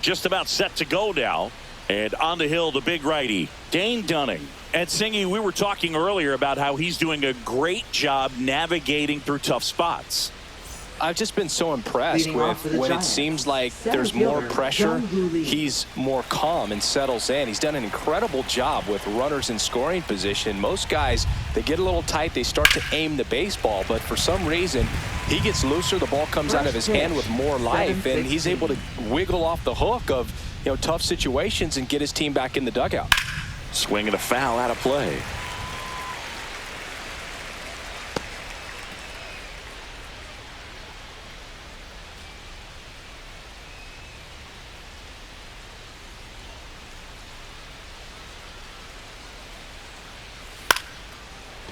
Just about set to go now. And on the hill, the big righty, Dane Dunning. And Singy, we were talking earlier about how he's doing a great job navigating through tough spots. I've just been so impressed with when it seems like there's more pressure, he's more calm and settles in. He's done an incredible job with runners in scoring position. Most guys, they get a little tight, they start to aim the baseball, but for some reason, he gets looser, the ball comes out of his hand with more life, and he's able to wiggle off the hook of, tough situations and get his team back in the dugout. Swing and a foul out of play.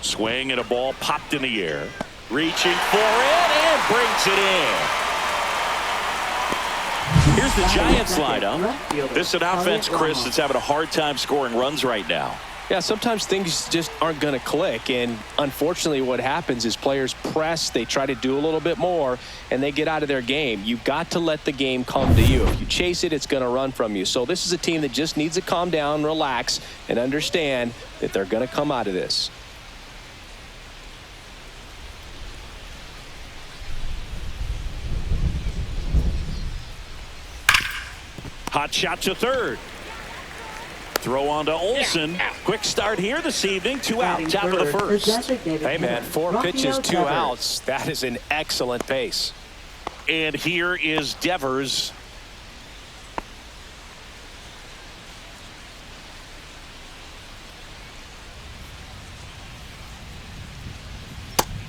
Swing and a ball popped in the air. Reaching for it and brings it in. Here's the Giants lineup. This is an offense, Chris, that's having a hard time scoring runs right now. Yeah, sometimes things just aren't going to click, and unfortunately what happens is players press, they try to do a little bit more, and they get out of their game. You've got to let the game come to you. If you chase it, it's going to run from you. So this is a team that just needs to calm down, relax, and understand that they're going to come out of this. Hot shot to third. Throw on to Olson. Quick start here this evening. 2 out, top of the first. Hey, man, 4 pitches, 2 outs. That is an excellent pace. And here is Devers.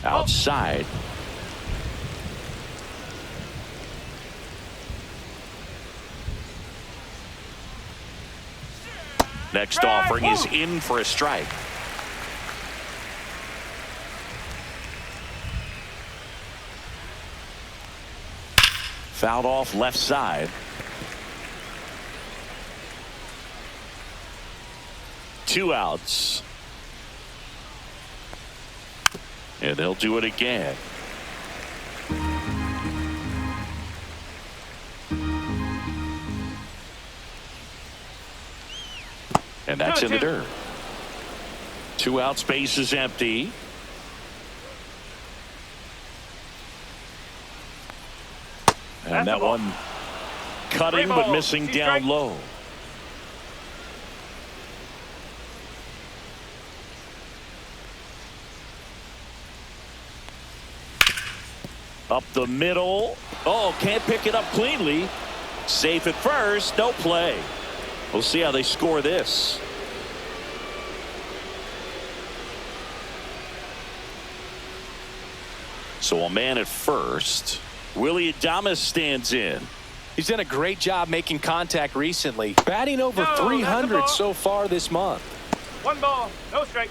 Outside. Next offering is in for a strike. Fouled off left side. 2 outs. And they'll do it again. And that's in the dirt. 2 out, space is empty. And that one cutting but missing down low. Up the middle. Oh, can't pick it up cleanly. Safe at first, no play. We'll see how they score this. So a man at first. Willie Adames stands in. He's done a great job making contact recently. Batting over 300 so far this month. 1 ball, no strike.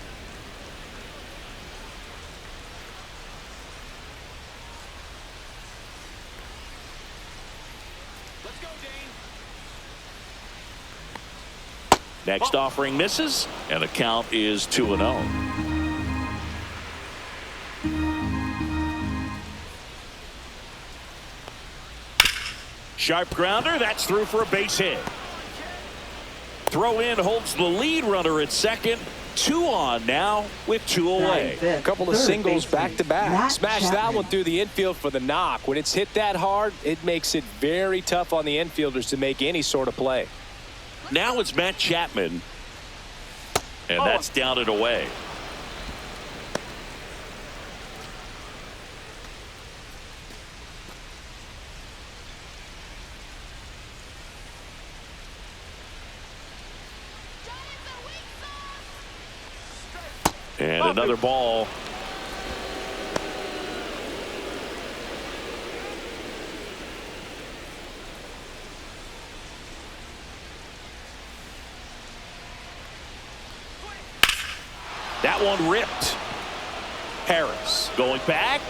Next offering misses, and the count is 2-0. Sharp grounder, that's through for a base hit. Throw in holds the lead runner at second. 2 on now with 2 away. A couple of singles back to back. Smash that one through the infield for the knock. When it's hit that hard, it makes it very tough on the infielders to make any sort of play. Now it's Matt Chapman. And that's down and away. And another ball. That one ripped. Harris going back.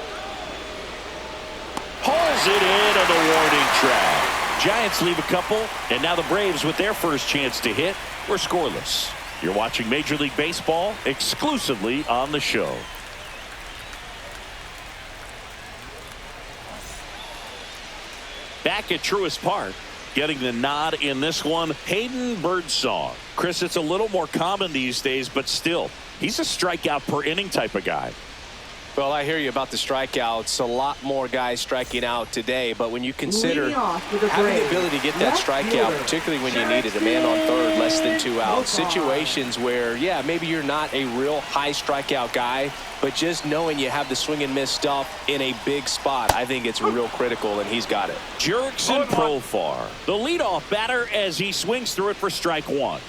Pulls it in on the warning track. Giants leave a couple, and now the Braves with their first chance to hit were scoreless. You're watching Major League Baseball exclusively on the show. Back at Truist Park, Getting the nod in this one, Hayden Birdsong. Chris, it's a little more common these days, but still, he's a strikeout per inning type of guy. Well, I hear you about the strikeouts. A lot more guys striking out today, but when you consider having the ability to get that strikeout, particularly when you needed a man on third, less than 2 outs, situations where, yeah, maybe you're not a real high strikeout guy, but just knowing you have the swing and miss stuff in a big spot, I think it's real critical, and he's got it. Jurickson Profar, the leadoff batter as he swings through it for strike one.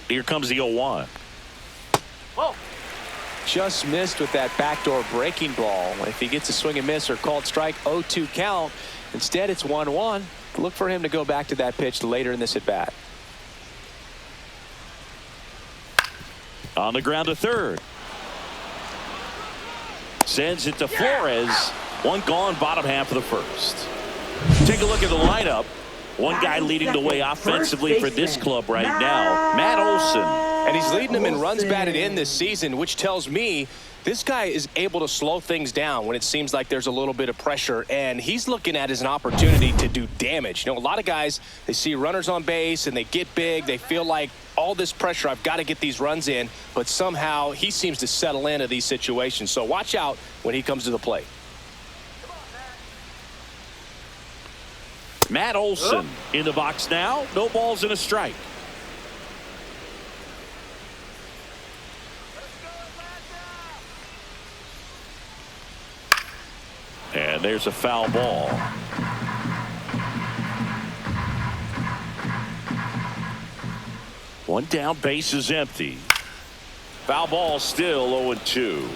Here comes the 0-1. Whoa. Just missed with that backdoor breaking ball. If he gets a swing and miss or called strike, 0-2 count. Instead, it's 1-1. Look for him to go back to that pitch later in this at bat. On the ground to third. Sends it to Flores. One gone, bottom half of the first. Take a look at the lineup. One guy leading the way offensively for this club right now, Matt Olson. And he's leading them in runs batted in this season, which tells me this guy is able to slow things down when it seems like there's a little bit of pressure, and he's looking at it as an opportunity to do damage. You know, a lot of guys, they see runners on base and they get big. They feel like all this pressure, I've got to get these runs in, but somehow he seems to settle into these situations. So watch out when he comes to the plate. Matt Olson in the box now. No balls and a strike. And there's a foul ball. One down, base is empty. Foul ball, still 0-2.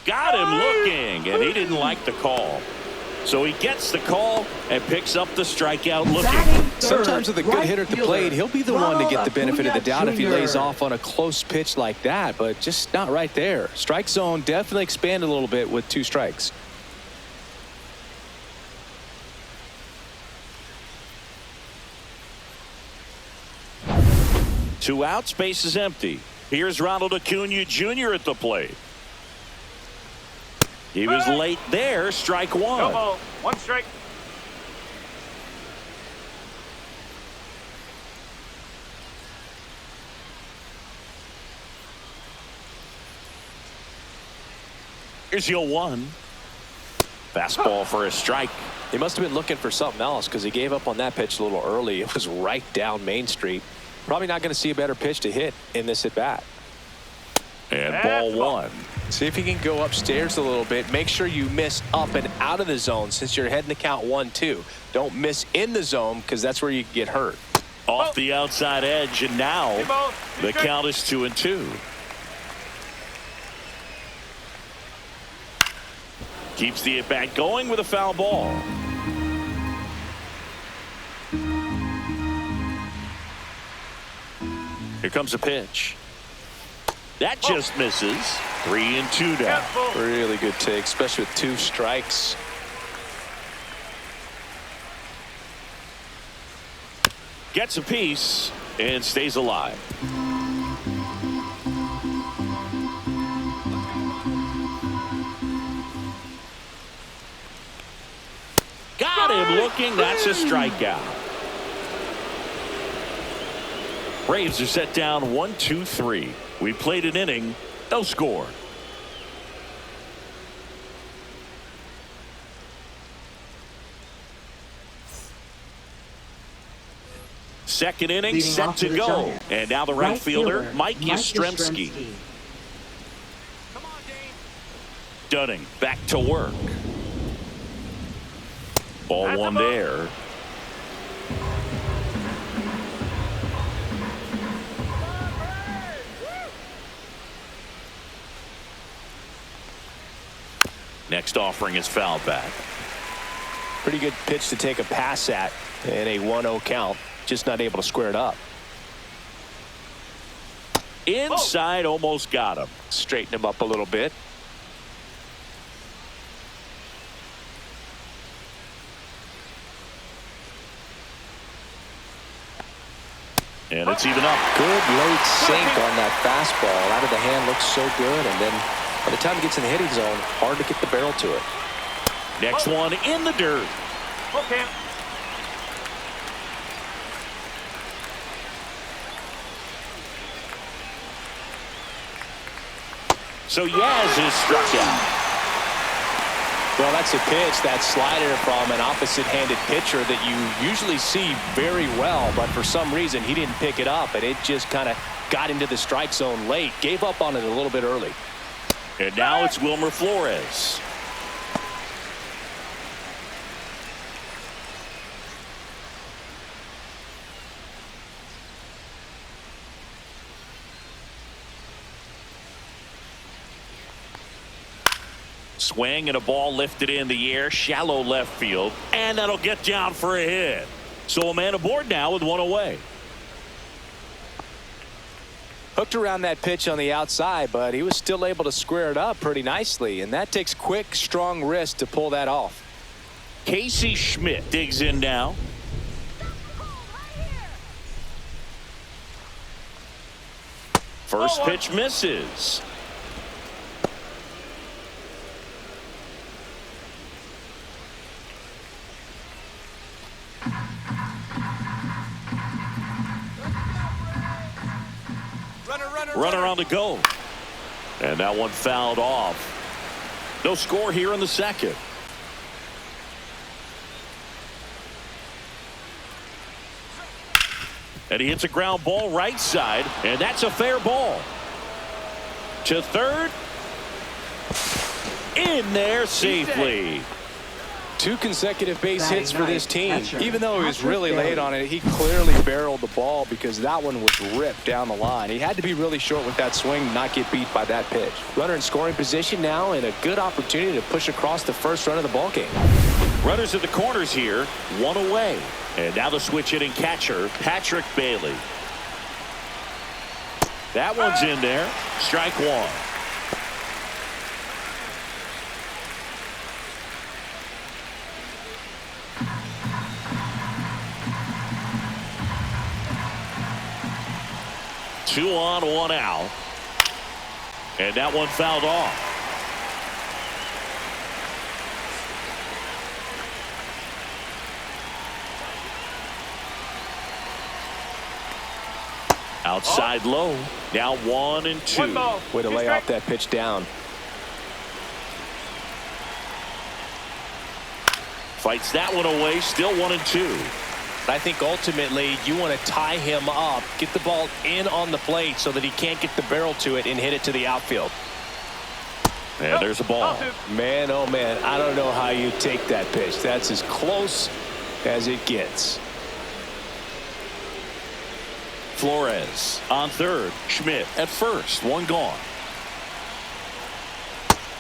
Got him looking, and he didn't like the call. So he gets the call and picks up the strikeout looking. Sometimes with a good hitter at the plate, he'll be the one to get the benefit of the doubt if he lays off on a close pitch like that, but just not right there. Strike zone definitely expanded a little bit with 2 strikes. Two outs, base is empty. Here's Ronald Acuña Jr. at the plate. He was late there. Strike one. No ball. 1 strike. Here's your 0-1. Fastball for a strike. He must have been looking for something else because he gave up on that pitch a little early. It was right down Main Street. Probably not going to see a better pitch to hit in this at bat. And ball 1. See if he can go upstairs a little bit. Make sure you miss up and out of the zone since you're heading to count 1-2. Don't miss in the zone because that's where you get hurt. Off the outside edge, and now the count is 2-2. Keeps the at bat going with a foul ball. Here comes a pitch. That just misses. 3-2 down. Really good take, especially with 2 strikes. Gets a piece and stays alive. Got him looking. That's a strikeout. Braves are set down 1-2-3. We played an inning, no score. Second inning set to go. And now the right fielder, Mike Yastrzemski. Dunning back to work. Ball 1 there. Next offering is foul back. Pretty good pitch to take a pass at in a 1-0 count. Just not able to square it up. Inside, almost got him. Straighten him up a little bit. And it's even up. Good late sink on that fastball. Out of the hand, looks so good. And then by the time it gets in the hitting zone, hard to get the barrel to it. Next one in the dirt. Okay. So Yaz is struck out. Well, that's a pitch, that slider from an opposite-handed pitcher that you usually see very well, but for some reason he didn't pick it up, and it just kind of got into the strike zone late. Gave up on it a little bit early. And now it's Wilmer Flores. Swing and a ball lifted in the air, shallow left field, and that'll get down for a hit. So a man aboard now with one away. Hooked around that pitch on the outside, but he was still able to square it up pretty nicely, and that takes quick, strong wrist to pull that off. Casey Schmidt digs in now. First pitch misses. Runner on the go. And that one fouled off. No score here in the second. And he hits a ground ball right side, and that's a fair ball. To third. In there safely. 2 consecutive base hits for this team. Even though he was really late on it, he clearly barreled the ball because that one was ripped down the line. He had to be really short with that swing to not get beat by that pitch. Runner in scoring position now, and a good opportunity to push across the first run of the ball game. Runners at the corners here, one away. And now the switch hitting catcher, Patrick Bailey. That one's in there. Strike one. Two on, one out. And that one fouled off. Outside low. Now 1-2. Way to lay off that pitch down. Fights that one away. Still 1-2. I think ultimately you want to tie him up, get the ball in on the plate so that he can't get the barrel to it and hit it to the outfield. And there's a ball. Man, oh man, I don't know how you take that pitch. That's as close as it gets. Flores on third. Schmidt at first. One gone.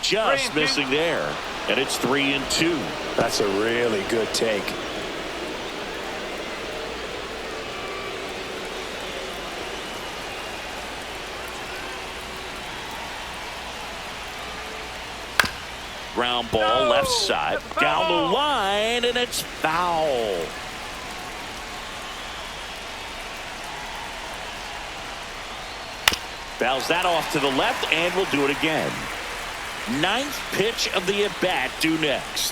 Just missing there. And it's 3-2. That's a really good take. Ground ball left side. Down the line, and it's foul. Fouls that off to the left, and we'll do it again. 9th pitch of the at-bat due next.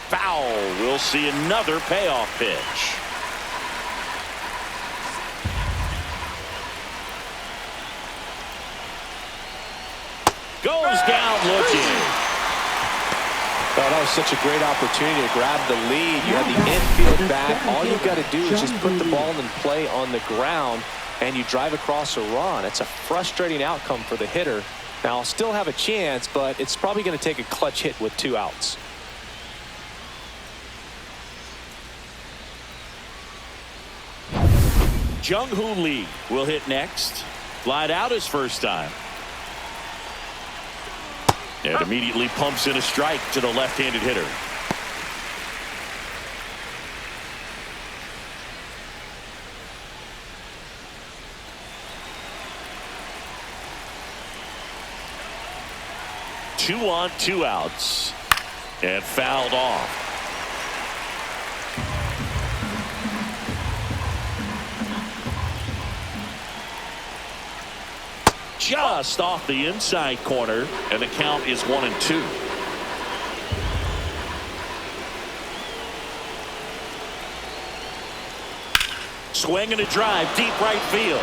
Foul. We'll see another payoff pitch. Goes down looking. Oh, that was such a great opportunity to grab the lead. You had the infield back. All you've got to do is just put the ball in play on the ground, and you drive across a run. It's a frustrating outcome for the hitter. Now, I'll still have a chance, but it's probably going to take a clutch hit with 2 outs. Jung-Hoo Lee will hit next. Flied out his first time. And immediately pumps in a strike to the left-handed hitter. Two on, 2 outs. And fouled off. just off the inside corner, and the count is 1-2. Swing and a drive, deep right field.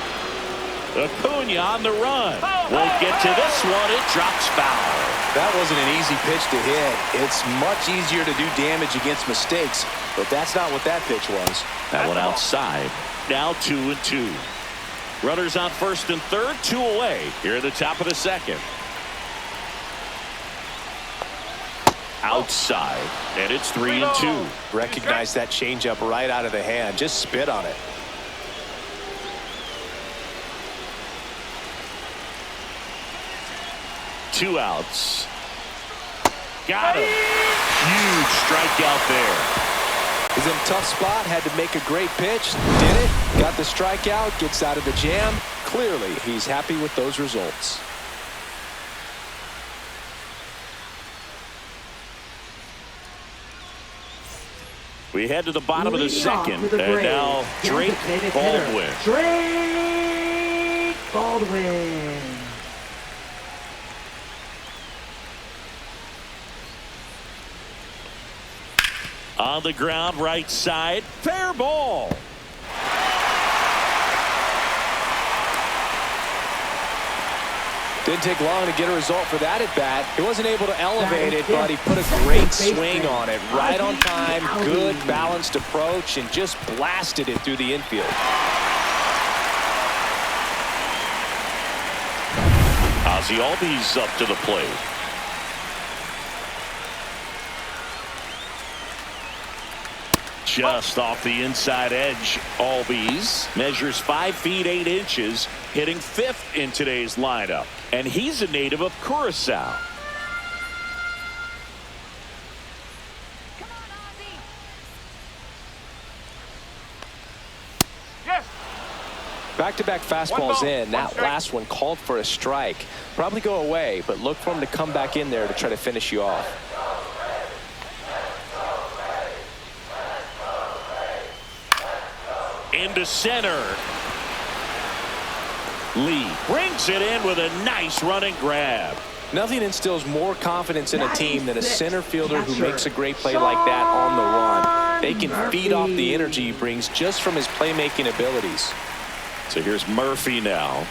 Acuña on the run. Won't get to this one. It drops foul. That wasn't an easy pitch to hit. It's much easier to do damage against mistakes, but that's not what that pitch was. That one outside. Now 2-2. Runners on first and third, 2 away here at the top of the second. Outside, and it's 3-2. Recognize that changeup right out of the hand. Just spit on it. Two outs. Got him. Huge strikeout there. He's in a tough spot. Had to make a great pitch. Did it. Got the strikeout. Gets out of the jam. Clearly, he's happy with those results. We head to the bottom of the second. And now Drake Baldwin. Drake Baldwin. On the ground, right side. Fair ball. Didn't take long to get a result for that at bat. He wasn't able to elevate it, but he put a great swing on it. Right on time, good balanced approach, and just blasted it through the infield. Ozzie Albies up to the plate. Just off the inside edge. Albies measures 5 feet 8 inches, hitting 5th in today's lineup, and he's a native of Curacao. Yes. Back-to-back fastballs in. That last one called for a strike. Probably go away, but look for him to come back in there to try to finish you off. Into center. Lee brings it in with a nice running grab. Nothing instills more confidence in a team than a center fielder who makes a great play like that on the run. They can feed off the energy he brings just from his playmaking abilities. So here's Murphy now.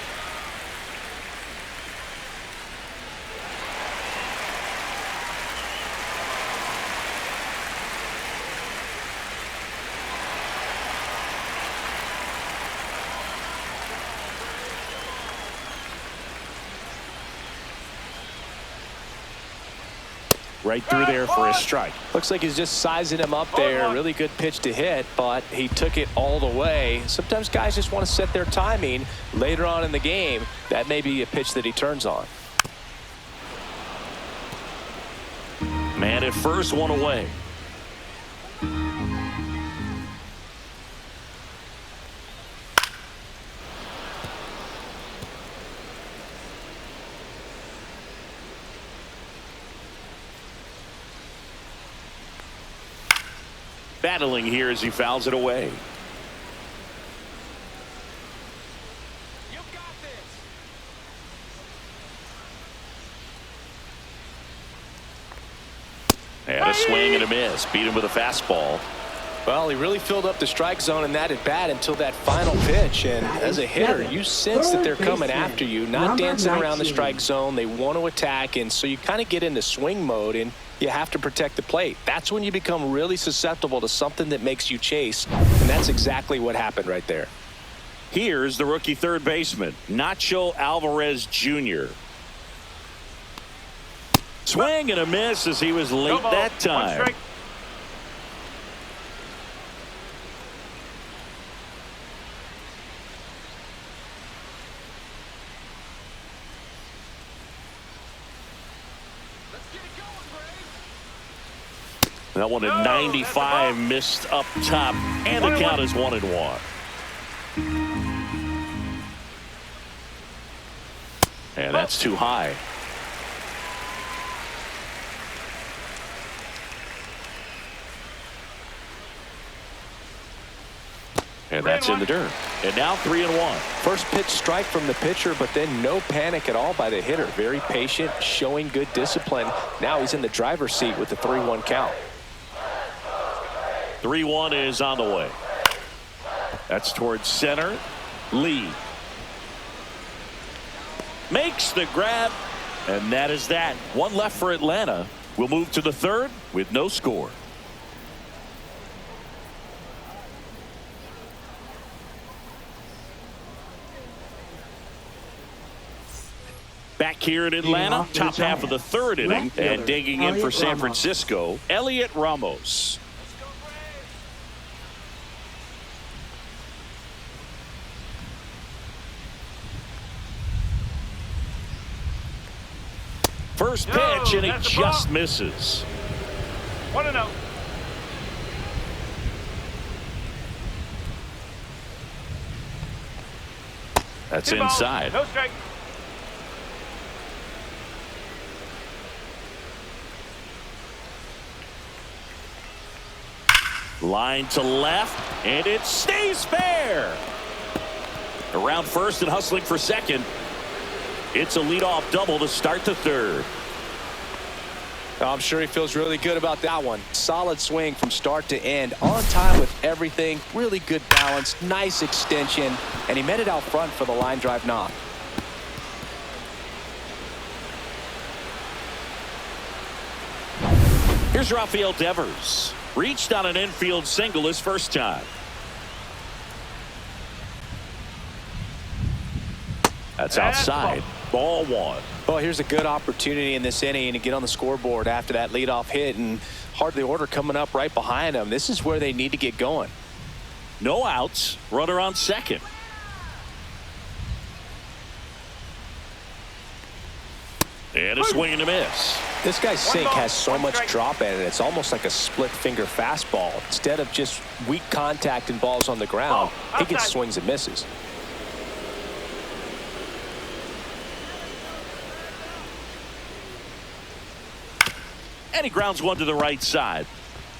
Right through there for a strike. Looks like he's just sizing him up there. Really good pitch to hit, but he took it all the way. Sometimes guys just want to set their timing later on in the game. That may be a pitch that he turns on. Man at first, 1 away. Battling here as he fouls it away. And a swing and a miss. Beat him with a fastball. Well, he really filled up the strike zone in that at bat until that final pitch. And as a hitter, you sense that they're coming after you, not dancing around the strike zone. They want to attack, and so you kind of get into swing mode, and you have to protect the plate. That's when you become really susceptible to something that makes you chase, and that's exactly what happened right there. Here's the rookie third baseman, Nacho Alvarez Jr. Swing and a miss as he was late that time. That one at 95, missed up top, and the count is 1-1. And that's too high. And that's in the dirt. And now 3-1. First pitch strike from the pitcher, but then no panic at all by the hitter. Very patient, showing good discipline. Now he's in the driver's seat with the 3-1 count. 3-1 is on the way. That's towards center. Lee makes the grab, and that is that. One left for Atlanta. We'll move to the third with no score. Back here in Atlanta, top half of the third inning, and digging in for San Francisco, Elliot Ramos. First pitch, and he just misses. 1-0. That's inside. No strike. Line to left, and it stays fair. Around first and hustling for second. It's a leadoff double to start the third. I'm sure he feels really good about that one. Solid swing from start to end. On time with everything. Really good balance. Nice extension. And he met it out front for the line drive knock. Here's Rafael Devers. Reached on an infield single his first time. That's outside. Ball one. Well, here's a good opportunity in this inning to get on the scoreboard after that leadoff hit, and hardly order coming up right behind them. This is where they need to get going. No outs. Runner on second. And a swing and a miss. This guy's sink has so much drop in it. It's almost like a split finger fastball. Instead of just weak contact and balls on the ground, he gets swings and misses. And he grounds one to the right side.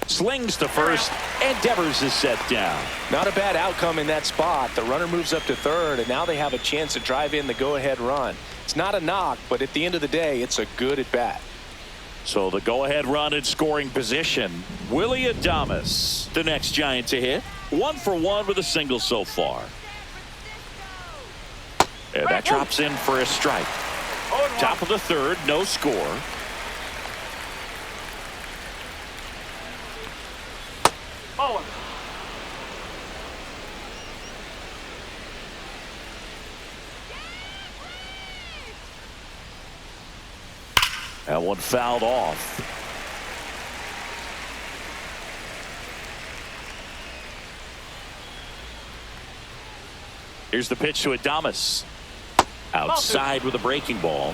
Slings to first, and Devers is set down. Not a bad outcome in that spot. The runner moves up to third, and now they have a chance to drive in the go-ahead run. It's not a knock, but at the end of the day, it's a good at-bat. So the go-ahead run in scoring position. Willy Adames, the next Giant to hit. 1 for 1 with a single so far. And that drops in for a strike. Top of the third, no score. That one fouled off. Here's the pitch to Adames. Outside with a breaking ball.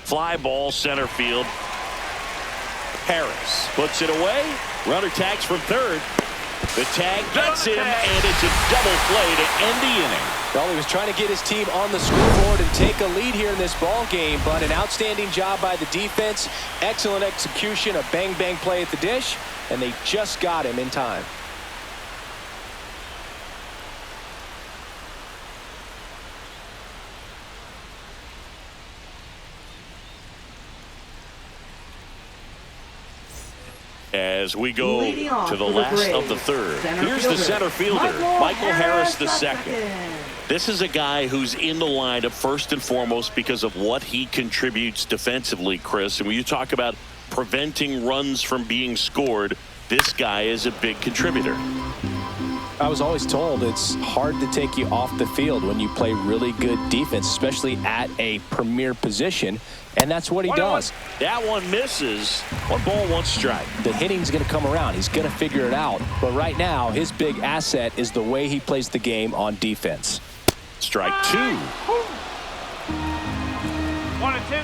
Fly ball center field. Harris puts it away. Runner tags from third. The tag gets him, and it's a double play to end the inning. Well, he was trying to get his team on the scoreboard and take a lead here in this ball game, but an outstanding job by the defense. Excellent execution, a bang-bang play at the dish, and they just got him in time. As we go to the last of the third. Here's the center fielder, Michael Harris II. This is a guy who's in the lineup first and foremost because of what he contributes defensively, Chris. And when you talk about preventing runs from being scored, this guy is a big contributor. I was always told it's hard to take you off the field when you play really good defense, especially at a premier position, and that's what he does. That one misses. 1 ball, 1 strike. The hitting's going to come around. He's going to figure it out. But right now, his big asset is the way he plays the game on defense. Strike 2. 1 and 2.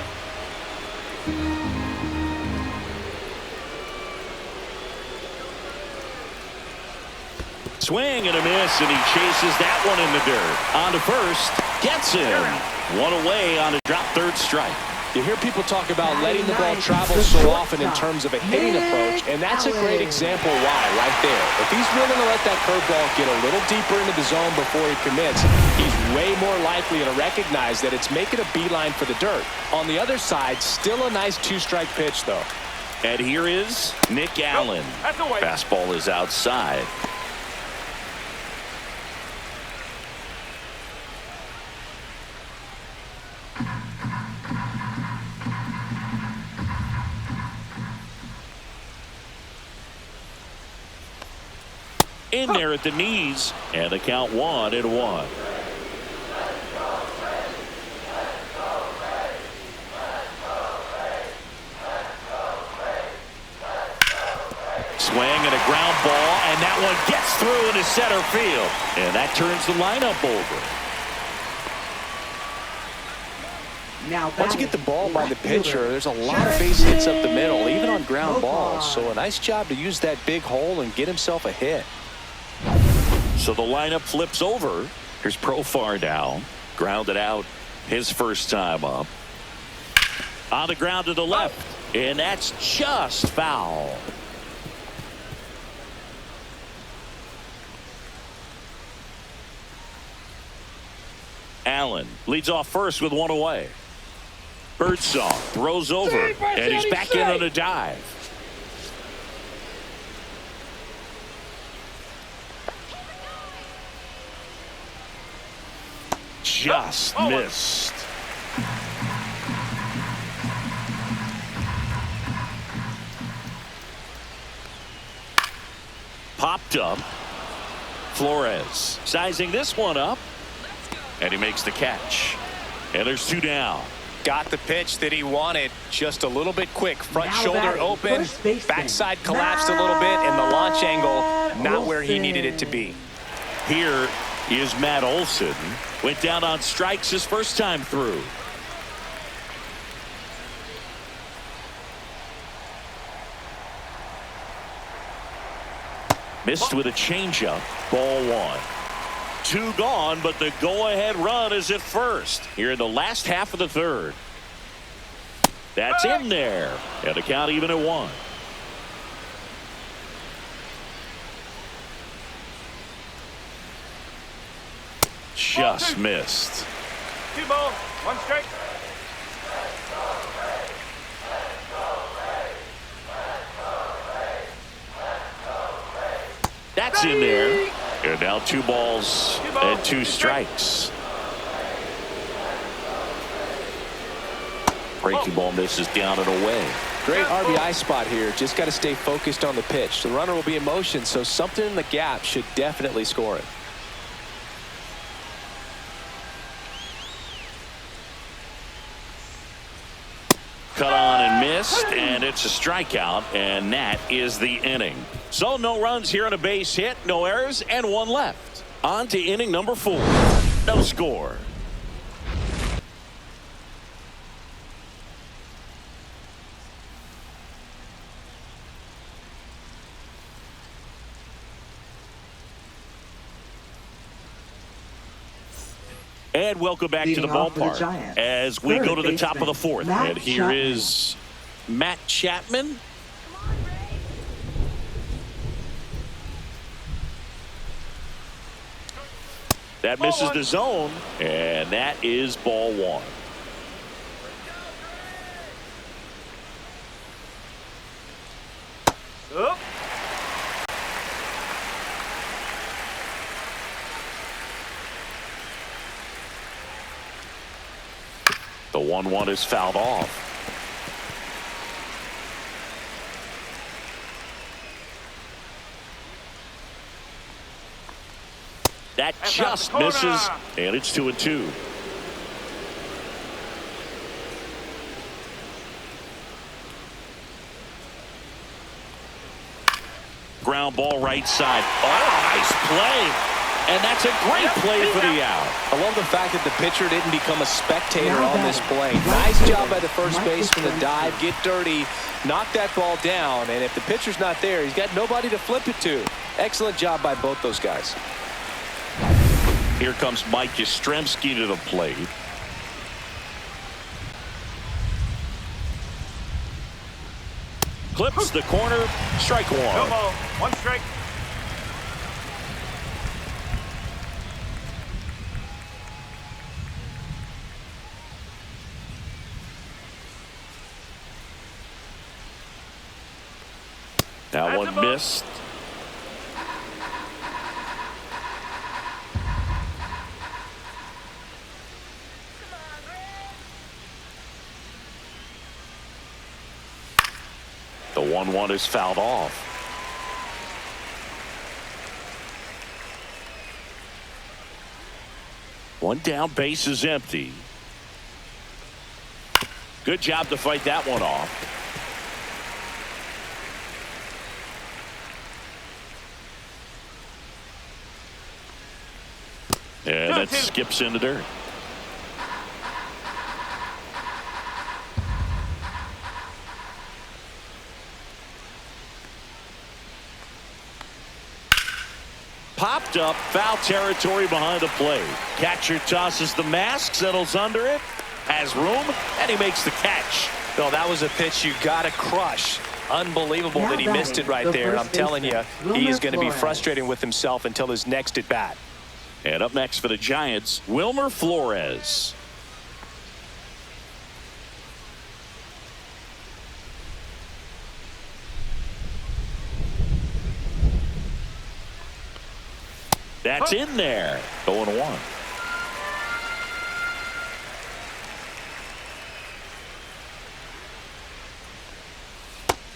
Swing and a miss, and he chases that one in the dirt. On to first, gets him. 1 away on a drop third strike. You hear people talk about letting the ball travel so often in terms of a hitting approach, and that's a great example why right there. If he's willing to let that curveball get a little deeper into the zone before he commits, he's way more likely to recognize that it's making a beeline for the dirt. On the other side, still a nice two-strike pitch, though. And here is Nick Allen. Fastball is outside. In there at the knees, and the count 1-1. Swing and a ground ball, and that one gets through into center field, and that turns the lineup over. Once you get the ball by the pitcher, there's a lot of base hits up the middle, even on ground balls. So a nice job to use that big hole and get himself a hit. So the lineup flips over. Here's Profar down. Grounded out his first time up. On the ground to the left. And that's just foul. Allen leads off first with one away. Birdsong throws over. And he's back in on a dive. Just missed. Popped up. Flores sizing this one up. And he makes the catch. And there's two down. Got the pitch that he wanted, just a little bit quick. Front shoulder open, backside collapsed a little bit, and the launch angle not where he needed it to be. Here is Matt Olson. Went down on strikes his first time through. Missed with a changeup. Ball one. Two gone, but the go-ahead run is at first. Here in the last half of the third. That's in there. And the count even at one. Just missed. 2 balls, 1 strike. That's in there. And now 2 balls and 2 strikes. Breaking ball misses down and away. Great RBI spot here. Just got to stay focused on the pitch. The runner will be in motion, so something in the gap should definitely score it. Cut on and missed, and it's a strikeout, and that is the inning. So no runs here on a base hit, no errors, and 1 left. On to inning number 4. No score. And welcome back to the ballpark as we go to the top of the 4th. And here is Matt Chapman. That misses the zone, and that is ball 1. Up. The 1-1 is fouled off. That just misses, and it's 2-2. Ground ball right side. Oh, nice play. And that's a great play for the out. I love the fact that the pitcher didn't become a spectator on this play. Nice job by the first baseman to dive, get dirty, knock that ball down. And if the pitcher's not there, he's got nobody to flip it to. Excellent job by both those guys. Here comes Mike Yastrzemski to the plate. Clips the corner. Strike one. No ball. One strike. That one missed. The 1-1 is fouled off. One down, base is empty. Good job to fight that one off. And that skips in the dirt. Popped up, foul territory behind the plate. Catcher tosses the mask, settles under it, has room, and he makes the catch. No, that was a pitch you got to crush. Unbelievable that he missed it right there. And I'm telling you, he is going to be frustrating with himself until his next at bat. And up next for the Giants, Wilmer Flores. That's in there. 0-1.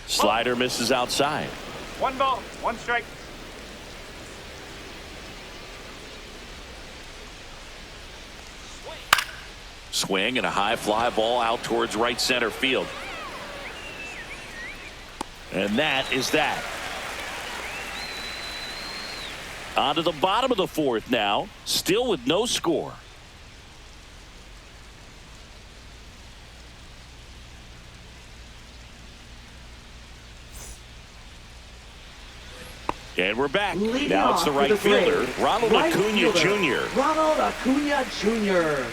Slider misses outside. One ball. One strike. Swing and a high fly ball out towards right center field. And that is that. On to the bottom of the fourth now, still with no score. And we're back. Now it's the right fielder, Ronald Acuña Jr. Ronald Acuña Jr.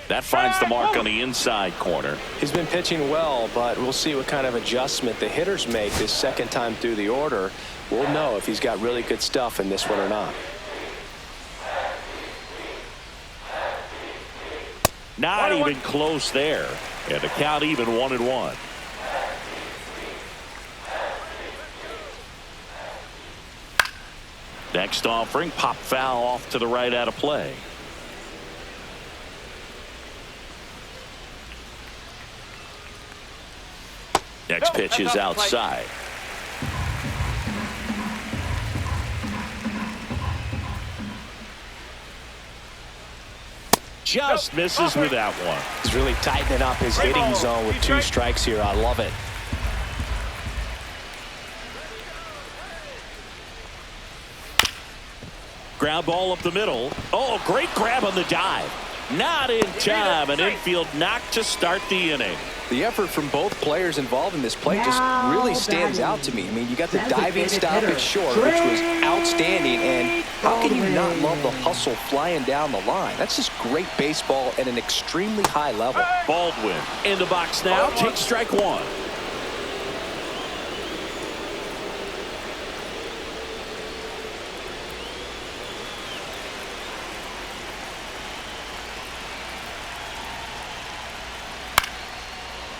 That finds the mark on the inside corner. He's been pitching well, but we'll see what kind of adjustment the hitters make this second time through the order. We'll know if he's got really good stuff in this one or not. Not even close there. And the count even 1-1. Next offering, pop foul off to the right out of play. Next pitch is outside. Just misses with that one. He's really tightening up his hitting zone with 2 strikes here. I love it. Ground ball up the middle. Oh, great grab on the dive. Not in time. An infield knock to start the inning. The effort from both players involved in this play just really stands out to me. I mean, you got the diving stop at short, which was outstanding, and how can you not love the hustle flying down the line? That's just great baseball at an extremely high level. Baldwin in the box now. Takes strike one.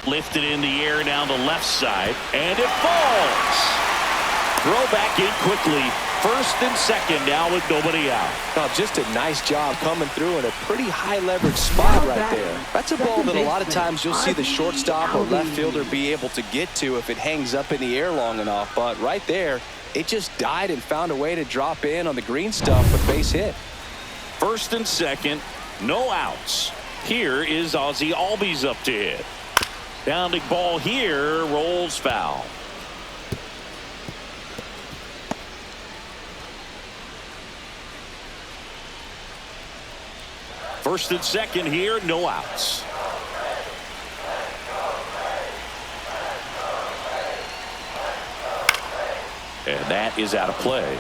Lifted in the air down the left side, and it falls. Throw back in quickly. First and second now with nobody out. Oh, just a nice job coming through in a pretty high leverage spot right there. That's a ball that a lot of times you'll see the shortstop or left fielder be able to get to if it hangs up in the air long enough. But right there, it just died and found a way to drop in on the green stuff with base hit. First and second, no outs. Here is Ozzie Albies up to hit. Bounding ball here, rolls foul. First and second here, no outs. And that is out of play.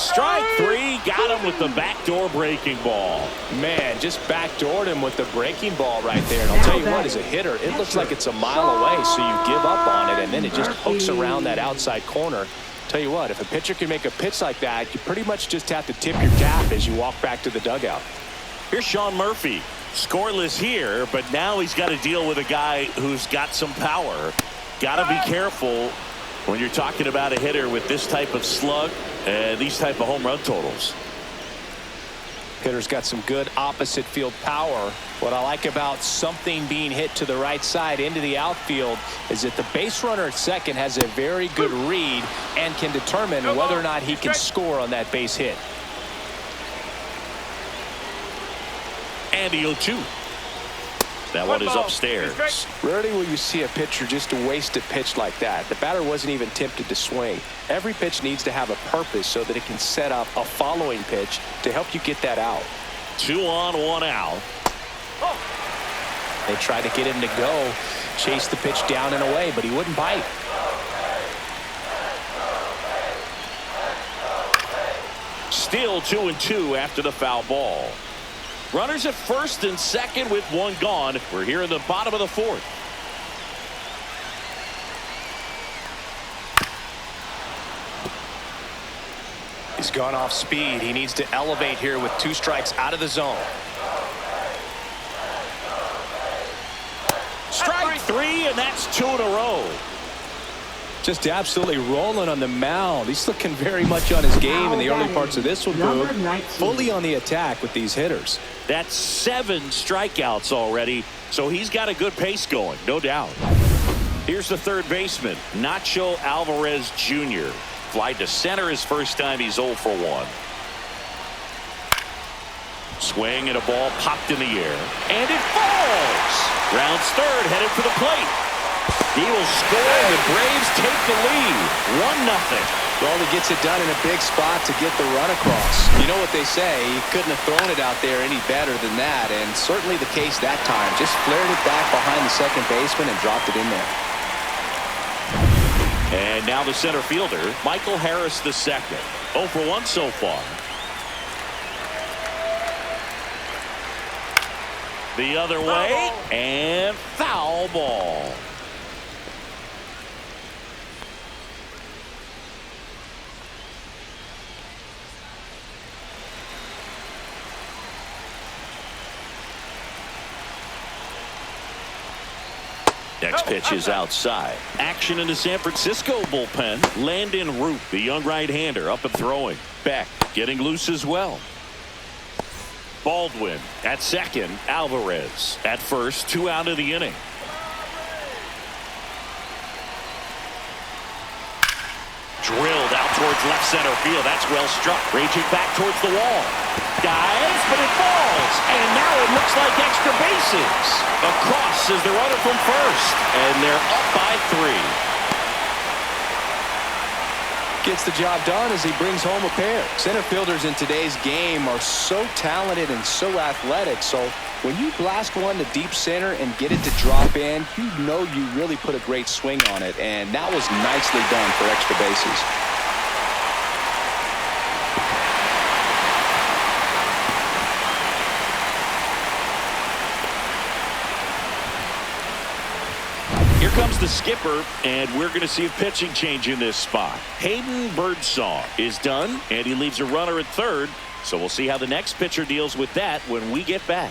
Strike three, got him with the backdoor breaking ball. Man, just backdoored him with the breaking ball right there. And I'll tell you what, as a hitter, it looks like it's a mile away, so you give up on it, and then it just hooks around that outside corner. Tell you what, if a pitcher can make a pitch like that, you pretty much just have to tip your cap as you walk back to the dugout. Here's Sean Murphy. Scoreless here, but now he's got to deal with a guy who's got some power. Got to be careful when you're talking about a hitter with this type of slug and these type of home run totals. Hitter's got some good opposite field power. What I like about something being hit to the right side into the outfield is that the base runner at second has a very good read and can determine whether or not he can score on that base hit. And the 0-2. That one is upstairs. Rarely will you see a pitcher just waste a pitch like that. The batter wasn't even tempted to swing. Every pitch needs to have a purpose so that it can set up a following pitch to help you get that out. 2 on, 1 out. They tried to get him to go, chase the pitch down and away, but he wouldn't bite. Still 2-2 after the foul ball. Runners at first and second with 1 gone. We're here in the bottom of the 4th. He's gone off speed. He needs to elevate here with 2 strikes out of the zone. Strike 3, and that's 2 in a row. Just absolutely rolling on the mound. He's looking very much on his game in the early parts of this one, Boog. Fully on the attack with these hitters. That's 7 strikeouts already, so he's got a good pace going, no doubt. Here's the third baseman, Nacho Alvarez Jr. Fly to center his first time. He's 0 for 1. Swing and a ball popped in the air, and it falls. Rounds third, headed for the plate. He will score, and the Braves take the lead. 1-0. Well, he gets it done in a big spot to get the run across. You know what they say, he couldn't have thrown it out there any better than that, and certainly the case that time. Just flared it back behind the second baseman and dropped it in there. And now the center fielder, Michael Harris II. 0 for 1 so far. The other way, and foul ball. Next pitch is outside. Action in the San Francisco bullpen. Landon Root, the young right-hander, up and throwing. Beck getting loose as well. Baldwin at second. Alvarez at first. 2 out of the inning. Drilled out towards left center field. That's well struck. Raging back towards the wall. Dives, but it falls. And now it looks like extra bases. Across is the runner from first. And they're up by 3. Gets the job done as he brings home a pair. Center fielders in today's game are so talented and so athletic. So when you blast one to deep center and get it to drop in, you know you really put a great swing on it. And that was nicely done for extra bases. Here comes the skipper, and we're going to see a pitching change in this spot. Hayden Birdsong is done, and he leaves a runner at third. So we'll see how the next pitcher deals with that when we get back.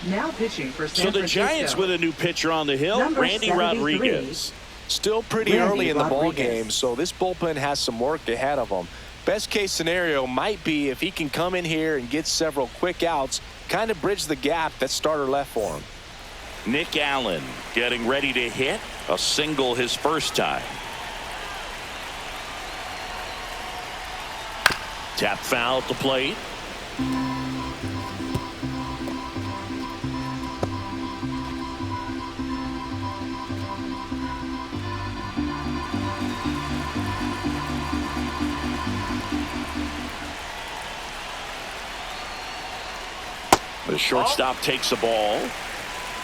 Now pitching for San So the Francisco. Giants with a new pitcher on the hill, Number Randy 73. Rodriguez. Still pretty early in the ball game, so this bullpen has some work ahead of them. Best case scenario might be if he can come in here and get several quick outs, kind of bridge the gap that starter left for him. Nick Allen getting ready to hit a single his first time. Tap foul at the plate. The shortstop takes the ball.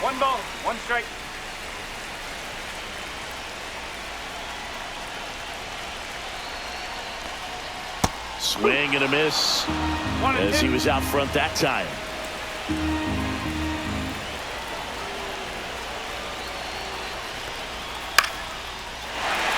1 ball, 1 strike. Swing and a miss as he was out front that time.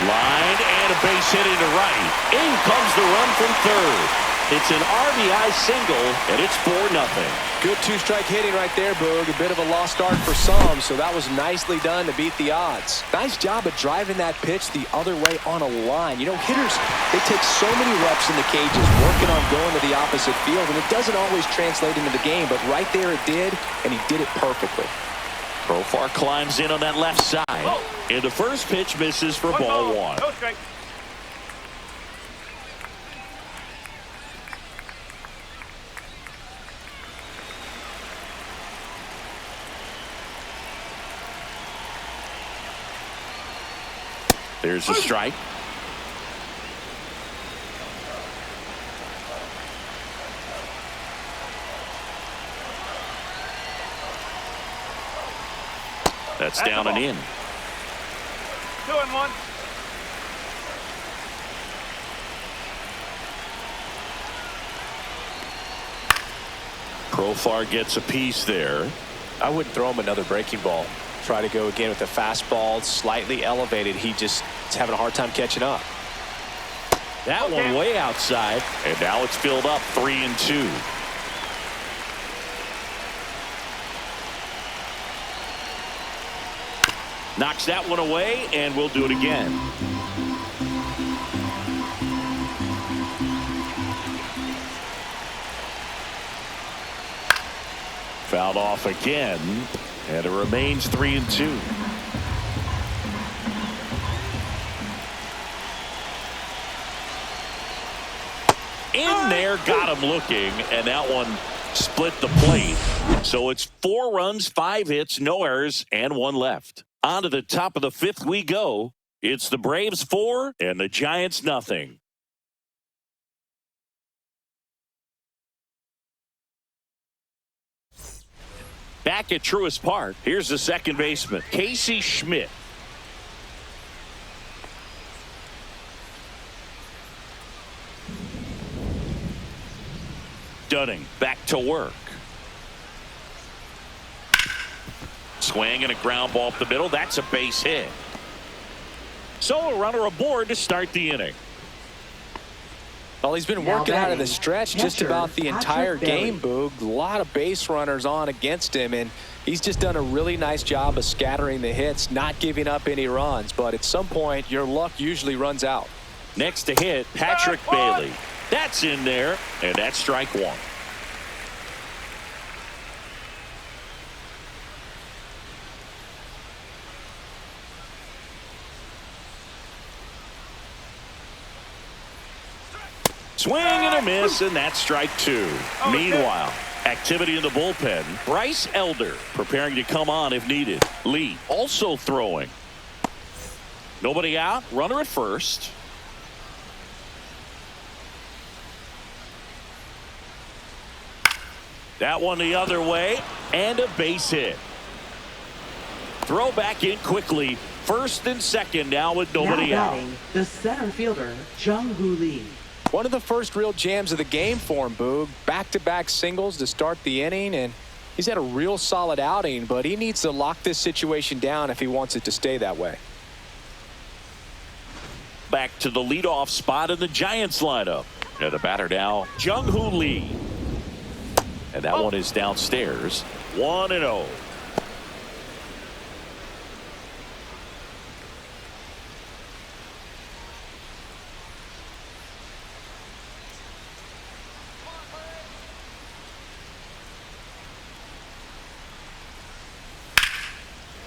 Line and a base hit into right. In comes the run from third. It's an RBI single, and it's 4-0. Good two-strike hitting right there, Boog. A bit of a lost start for some, so that was nicely done to beat the odds. Nice job of driving that pitch the other way on a line. You know, hitters, they take so many reps in the cages, working on going to the opposite field, and it doesn't always translate into the game, but right there it did, and he did it perfectly. Profar climbs in on that left side. And the first pitch misses for ball one. No strike. There's a strike. That's down and in. 2-1. Profar gets a piece there. I wouldn't throw him another breaking ball. Try to go again with the fastball, slightly elevated. He just is having a hard time catching up. That one way outside, and now it's filled up 3-2. Knocks that one away, and we'll do it again. Fouled off again, and it remains 3-2. In there, got him looking, and that one split the plate. So it's 4 runs, 5 hits, no errors, and 1 left. On to the top of the 5th we go. It's the Braves 4 and the Giants nothing. Back at Truist Park, here's the second baseman, Casey Schmidt. Dunning back to work. Swing and a ground ball up the middle. That's a base hit. So a runner aboard to start the inning. Well, he's been working out of the stretch just about the entire game, Boog. A lot of base runners on against him, and he's just done a really nice job of scattering the hits, not giving up any runs. But at some point, your luck usually runs out. Next to hit, Patrick Bailey. That's in there, and that's strike 1. Swing and a miss, and that's strike 2. Meanwhile, activity in the bullpen. Bryce Elder preparing to come on if needed. Lee also throwing. Nobody out. Runner at first. That one the other way, and a base hit. Throw back in quickly. First and second now with nobody out. The center fielder, Jung-Hoo Lee. One of the first real jams of the game for him, Boog. Back-to-back singles to start the inning, and he's had a real solid outing, but he needs to lock this situation down if he wants it to stay that way. Back to the leadoff spot in the Giants lineup. And the batter now, Jung-Hoo Lee. And that one is downstairs. 1-0.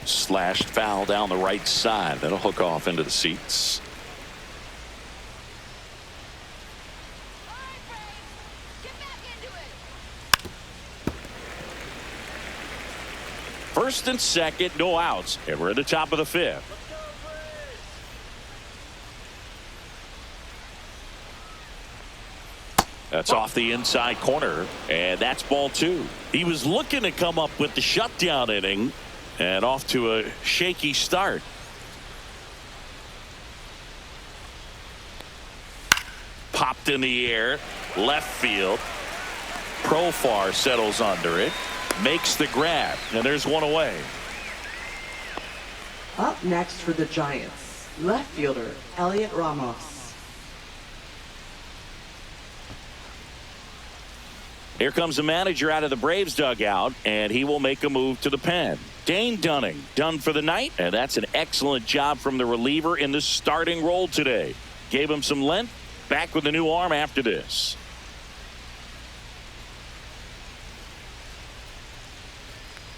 Slashed foul down the right side. That'll hook off into the seats. First and second, no outs, and we're at the top of the 5th. That's off the inside corner, and that's ball 2. He was looking to come up with the shutdown inning, and off to a shaky start. Popped knocked in the air. Left field. Profar settles under it. Makes the grab. And there's one away. Up next for the Giants, left fielder Elliot Ramos. Here comes the manager out of the Braves dugout, and he will make a move to the pen. Dane Dunning done for the night, and that's an excellent job from the reliever in the starting role today. Gave him some length. Back with a new arm after this.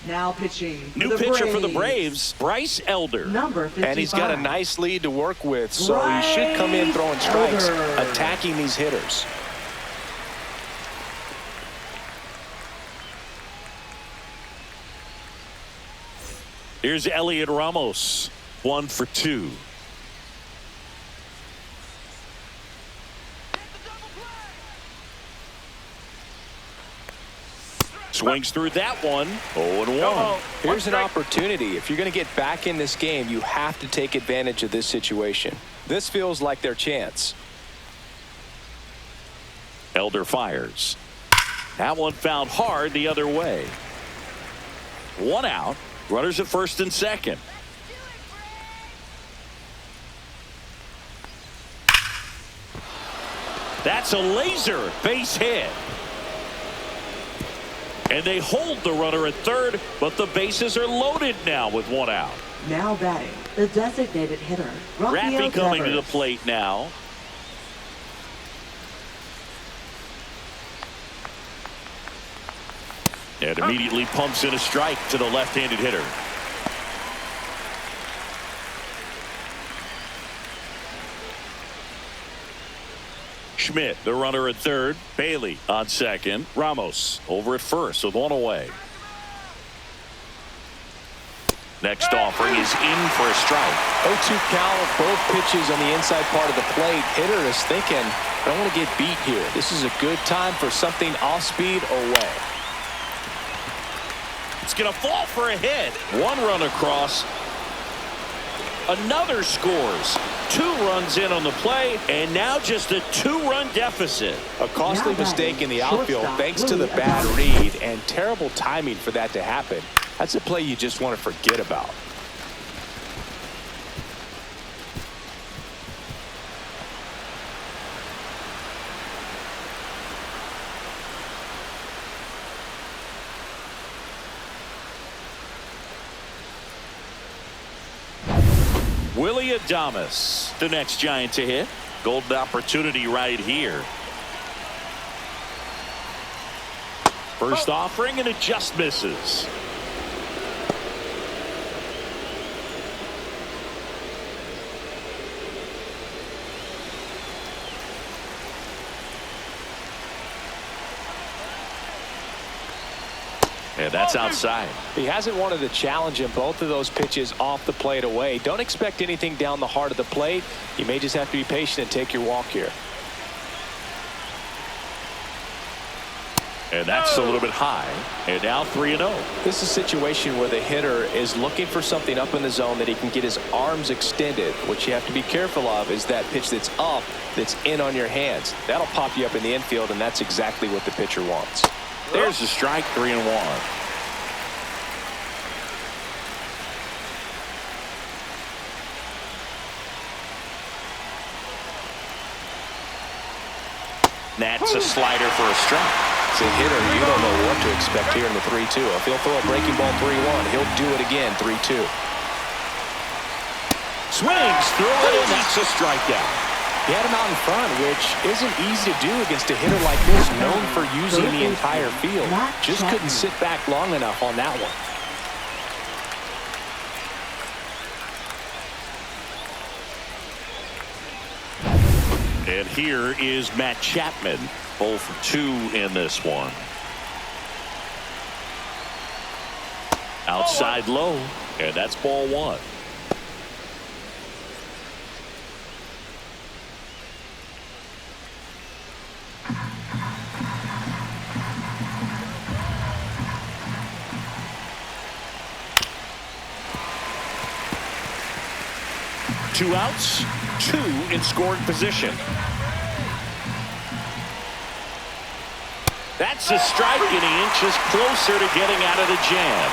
Now pitching. New pitcher for the Braves, Bryce Elder. Number 55. And he's got a nice lead to work with, so he should come in throwing strikes, attacking these hitters. Here's Elliot Ramos, 1 for 2. Swings through that one. 0-1. Here's an opportunity. If you're going to get back in this game, you have to take advantage of this situation. This feels like their chance. Elder fires. That one found hard the other way. 1 out. Runners at first and second. That's a laser base hit. And they hold the runner at third, but the bases are loaded now with 1 out. Now batting, the designated hitter, Raffy coming to the plate now. And immediately pumps in a strike to the left-handed hitter. Schmidt, the runner at third. Bailey on second. Ramos over at first with 1 away. Next offering is in for a strike. 0-2 count, both pitches on the inside part of the plate. Hitter is thinking, I don't want to get beat here. This is a good time for something off speed away. It's going to fall for a hit. 1 run across. Another scores. 2 runs in on the play, and now just a 2-run deficit. A costly mistake in the outfield thanks to the bad read, and terrible timing for that to happen. That's a play you just want to forget about. Willie Adames, the next Giant to hit. Golden opportunity right here. First offering, and it just misses. And that's outside. He hasn't wanted the challenge in both of those pitches off the plate away. Don't expect anything down the heart of the plate. You may just have to be patient and take your walk here. And that's a little bit high. And now 3-0. This is a situation where the hitter is looking for something up in the zone that he can get his arms extended. What you have to be careful of is that pitch that's up, that's in on your hands. That'll pop you up in the infield, and that's exactly what the pitcher wants. There's the strike, 3-1. That's a slider for a strike. As a hitter, you don't know what to expect here in the 3-2. If he'll throw a breaking ball 3-1, he'll do it again 3-2. Swings through it, and that's a strikeout. He had him out in front, which isn't easy to do against a hitter like this, known for using the entire field. Just couldn't sit back long enough on that one. And here is Matt Chapman, 0 for 2 in this one. Outside low, and that's ball 1. Two outs, 2 in scoring position. That's a strike, and he inches closer to getting out of the jam.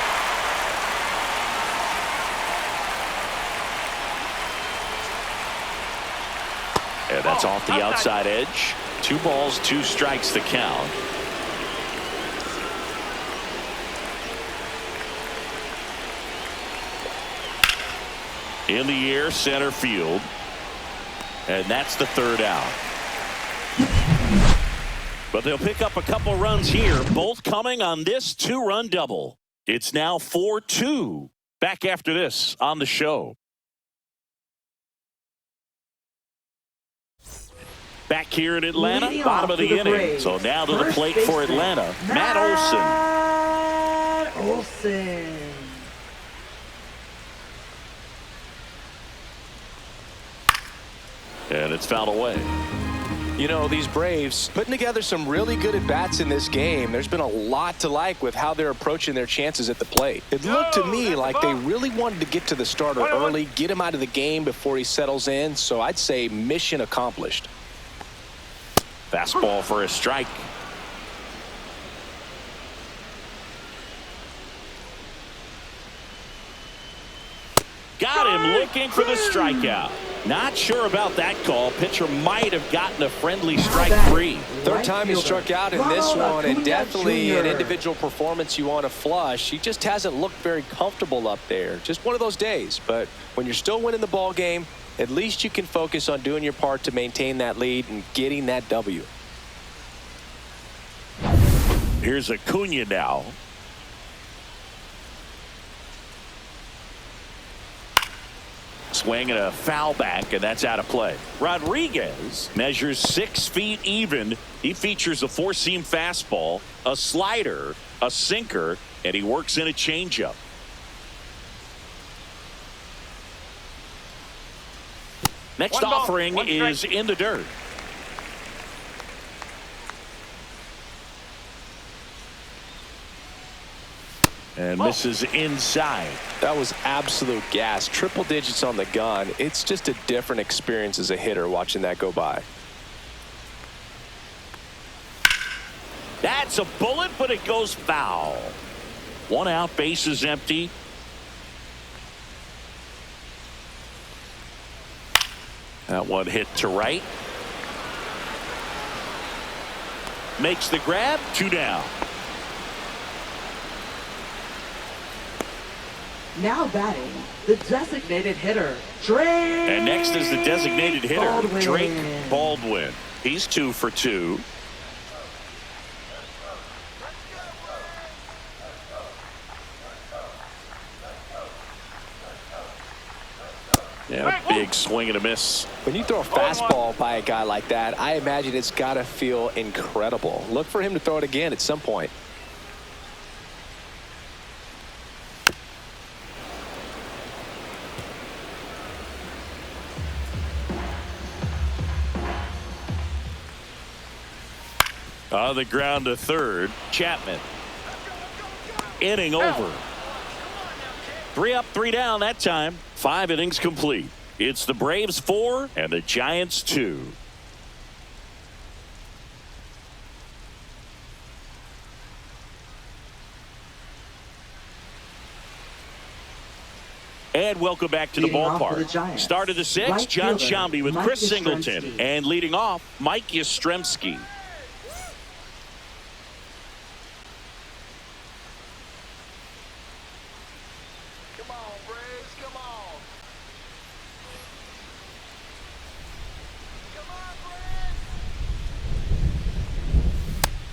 And that's off the outside edge. 2 balls, 2 strikes the count. In the air, center field. And that's the 3rd out. But they'll pick up a couple runs here, both coming on this 2-run double. It's now 4-2. Back after this on the show. Back here in Atlanta, bottom of the inning. So now to the plate for Atlanta, Matt Olson. And it's fouled away. You know, these Braves putting together some really good at-bats in this game. There's been a lot to like with how they're approaching their chances at the plate. It looked to me like they really wanted to get to the starter early, get him out of the game before he settles in. So I'd say mission accomplished. Fastball for a strike. Got him looking for the strikeout. Not sure about that call. Pitcher might have gotten a friendly strike free. 3rd time he struck out in this Ronald one, and Acuña definitely Jr. an individual performance you want to flush. He just hasn't looked very comfortable up there. Just one of those days. But when you're still winning the ball game, at least you can focus on doing your part to maintain that lead and getting that W. Here's Acuña now. Swing and a foul back, and that's out of play. Rodriguez measures 6 feet even. He features a 4-seam fastball, a slider, a sinker, and he works in a changeup. Next offering is in the dirt. And misses inside. That was absolute gas. Triple digits on the gun. It's just a different experience as a hitter watching that go by. That's a bullet, but it goes foul. 1 out, base is empty. That one hit to right. Makes the grab, 2 down. Now batting, the designated hitter, Drake. And next is the designated hitter, Baldwin. Drake Baldwin. He's 2 for 2. Yeah, big swing and a miss. When you throw a fastball by a guy like that, I imagine it's got to feel incredible. Look for him to throw it again at some point. On the ground to third, Chapman. Inning over. 3 up, 3 down that time. 5 innings complete. It's the Braves 4 and the Giants 2. And welcome back to the ballpark. Start of the 6th, Right John fielder, Sciambi with Mike Chris Singleton. Yastrzemski. And leading off, Mike Yastrzemski.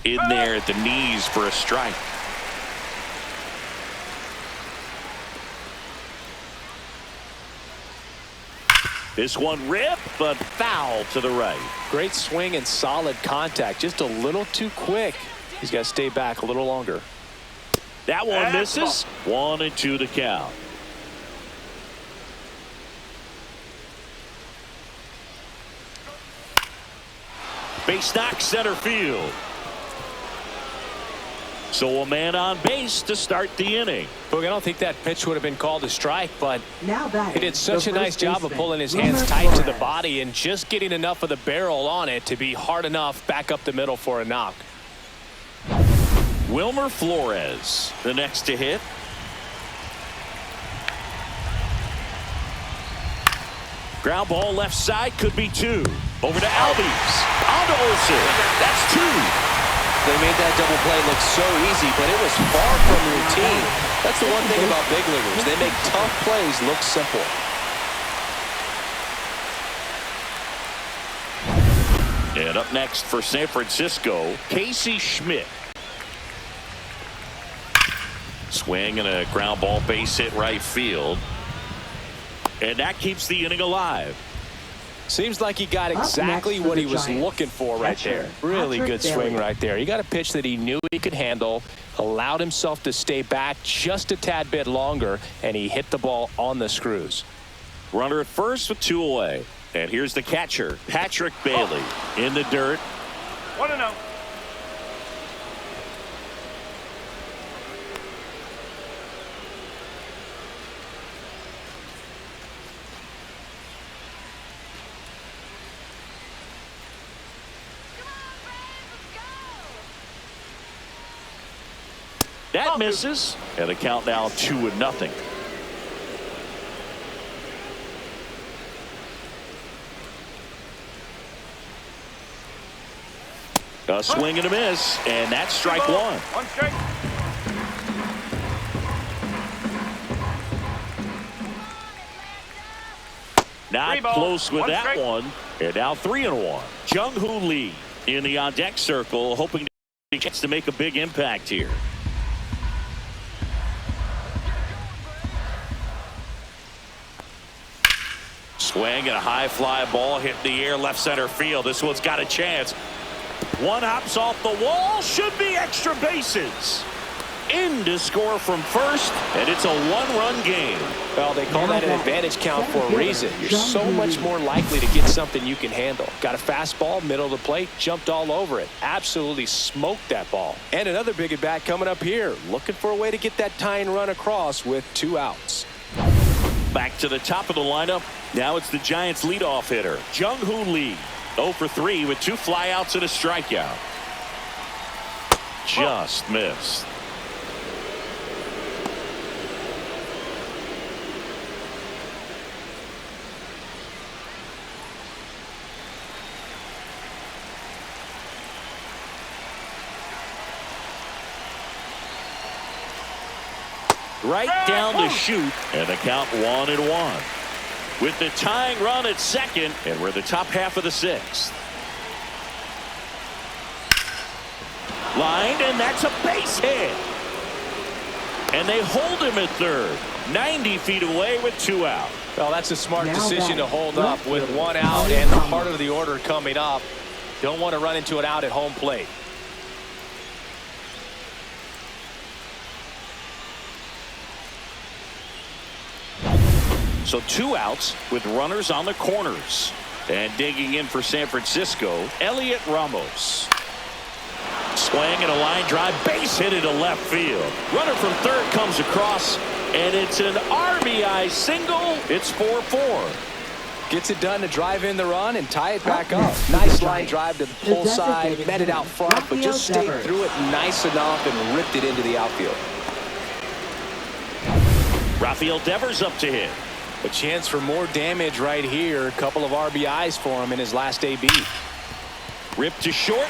In there at the knees for a strike. This one ripped, but foul to the right. Great swing and solid contact. Just a little too quick. He's got to stay back a little longer. That one misses. 1-2 the count. Base knock center field. So a man on base to start the inning. Look, I don't think that pitch would have been called a strike, but Now batting, he did such the a nice first job of baseman, pulling his Ronald hands tight to the Acuña. body and just getting enough of the barrel on it to be hard enough back up the middle for a knock. Wilmer Flores, the next to hit. Ground ball left side, could be two. Over to Albies. On to Olson. That's two. They made that double play look so easy, but it was far from routine. That's the one thing about big leaguers. They make tough plays look simple. And up next for San Francisco, Casey Schmidt. Swing and a ground ball base hit right field. And that keeps the inning alive. Seems like he got exactly what he was looking for right there. Really good swing right there. He got a pitch that he knew he could handle, allowed himself to stay back just a tad bit longer, and he hit the ball on the screws. Runner at first with two away. And here's the catcher, Patrick Bailey, in the dirt. 1-0. That misses, and the count now 2-0. A swing and a miss, and that's strike one. One strike. Not close with that one. And now 3-1. Jung-Hoo Lee in the on-deck circle, hoping he gets to make a big impact here. Swing and a high fly ball hit in the air left center field. This one's got a chance. One hops off the wall. Should be extra bases. In to score from first, and it's a one-run game. Well, they call that an advantage count for a reason. You're so much more likely to get something you can handle. Got a fastball, middle of the plate, jumped all over it. Absolutely smoked that ball. And another big at bat coming up here. Looking for a way to get that tying run across with 2 outs. Back to the top of the lineup. Now it's the Giants' leadoff hitter, Jung-Hoo Lee. 0 for 3 with 2 flyouts and a strikeout. Just missed. Right down the chute, and the count 1-1. With the tying run at second, and we're the top half of the 6th. Lined, and that's a base hit. And they hold him at third, 90 feet away with 2 out. Well, that's a smart decision to hold up with 1 out and the heart of the order coming up. Don't want to run into an out at home plate. So 2 outs with runners on the corners. And digging in for San Francisco, Elliot Ramos. Swing and a line drive, base hit into left field. Runner from third comes across, and it's an RBI single. It's 4-4. Gets it done to drive in the run and tie it back up. Nice line drive to the pull side, met it out front, but just stayed through it nice enough and ripped it into the outfield. Rafael Devers up to hit. A chance for more damage right here. A couple of RBIs for him in his last AB. Ripped to short.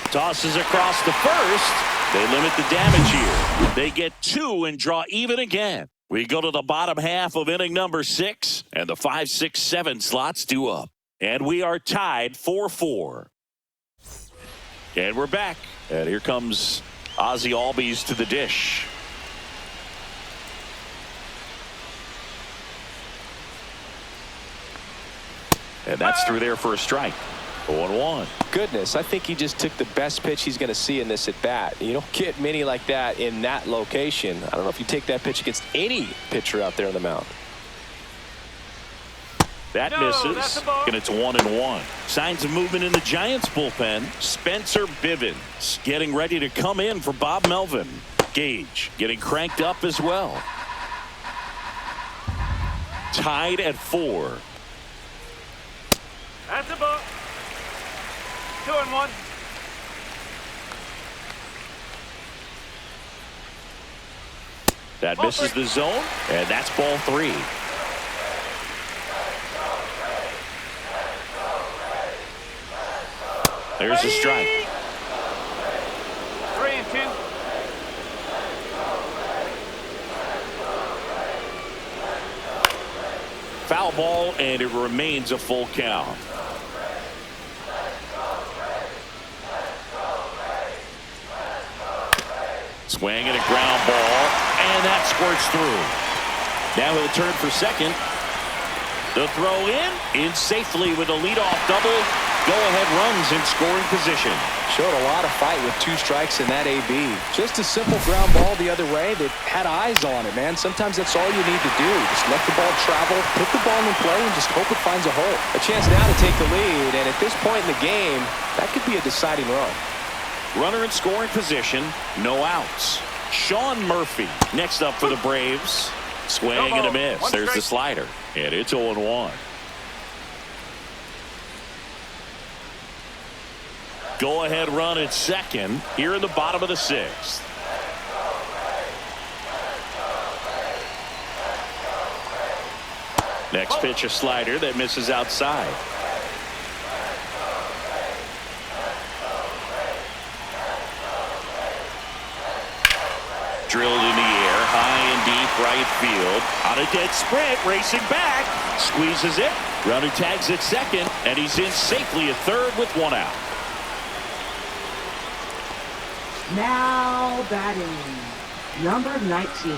Tosses across the first. They limit the damage here. They get 2 and draw even again. We go to the bottom half of inning number 6, and the 5, 6, 7 slots due up. And we are tied 4-4. And we're back. And here comes Ozzie Albies to the dish. And that's through there for a strike. 0-1. Goodness, I think he just took the best pitch he's going to see in this at bat. You don't get many like that in that location. I don't know if you take that pitch against any pitcher out there on the mound. That misses, and it's 1-1. Signs of movement in the Giants bullpen. Spencer Bivens getting ready to come in for Bob Melvin. Gage getting cranked up as well. Tied at 4. That's a ball. 2-1. That misses the zone, and that's ball 3. There's a strike. 3-2. Foul ball, and it remains a full count. Swing and a ground ball, and that squirts through. Now he'll turn for second. The throw in safely with a leadoff double. Go-ahead runs in scoring position. Showed a lot of fight with 2 strikes in that AB. Just a simple ground ball the other way that had eyes on it, man. Sometimes that's all you need to do. Just let the ball travel, put the ball in play, and just hope it finds a hole. A chance now to take the lead, and at this point in the game, that could be a deciding run. Runner in scoring position, no outs. Sean Murphy next up for the Braves. Swing and a miss. There's the slider, and it's 0-1. Go-ahead run at second here in the bottom of the 6th. Next pitch, a slider that misses outside. Drilled in the air, high and deep right field. On a dead sprint, racing back. Squeezes it. Runner tags at second, and he's in safely at third with 1 out. Now batting, number 19.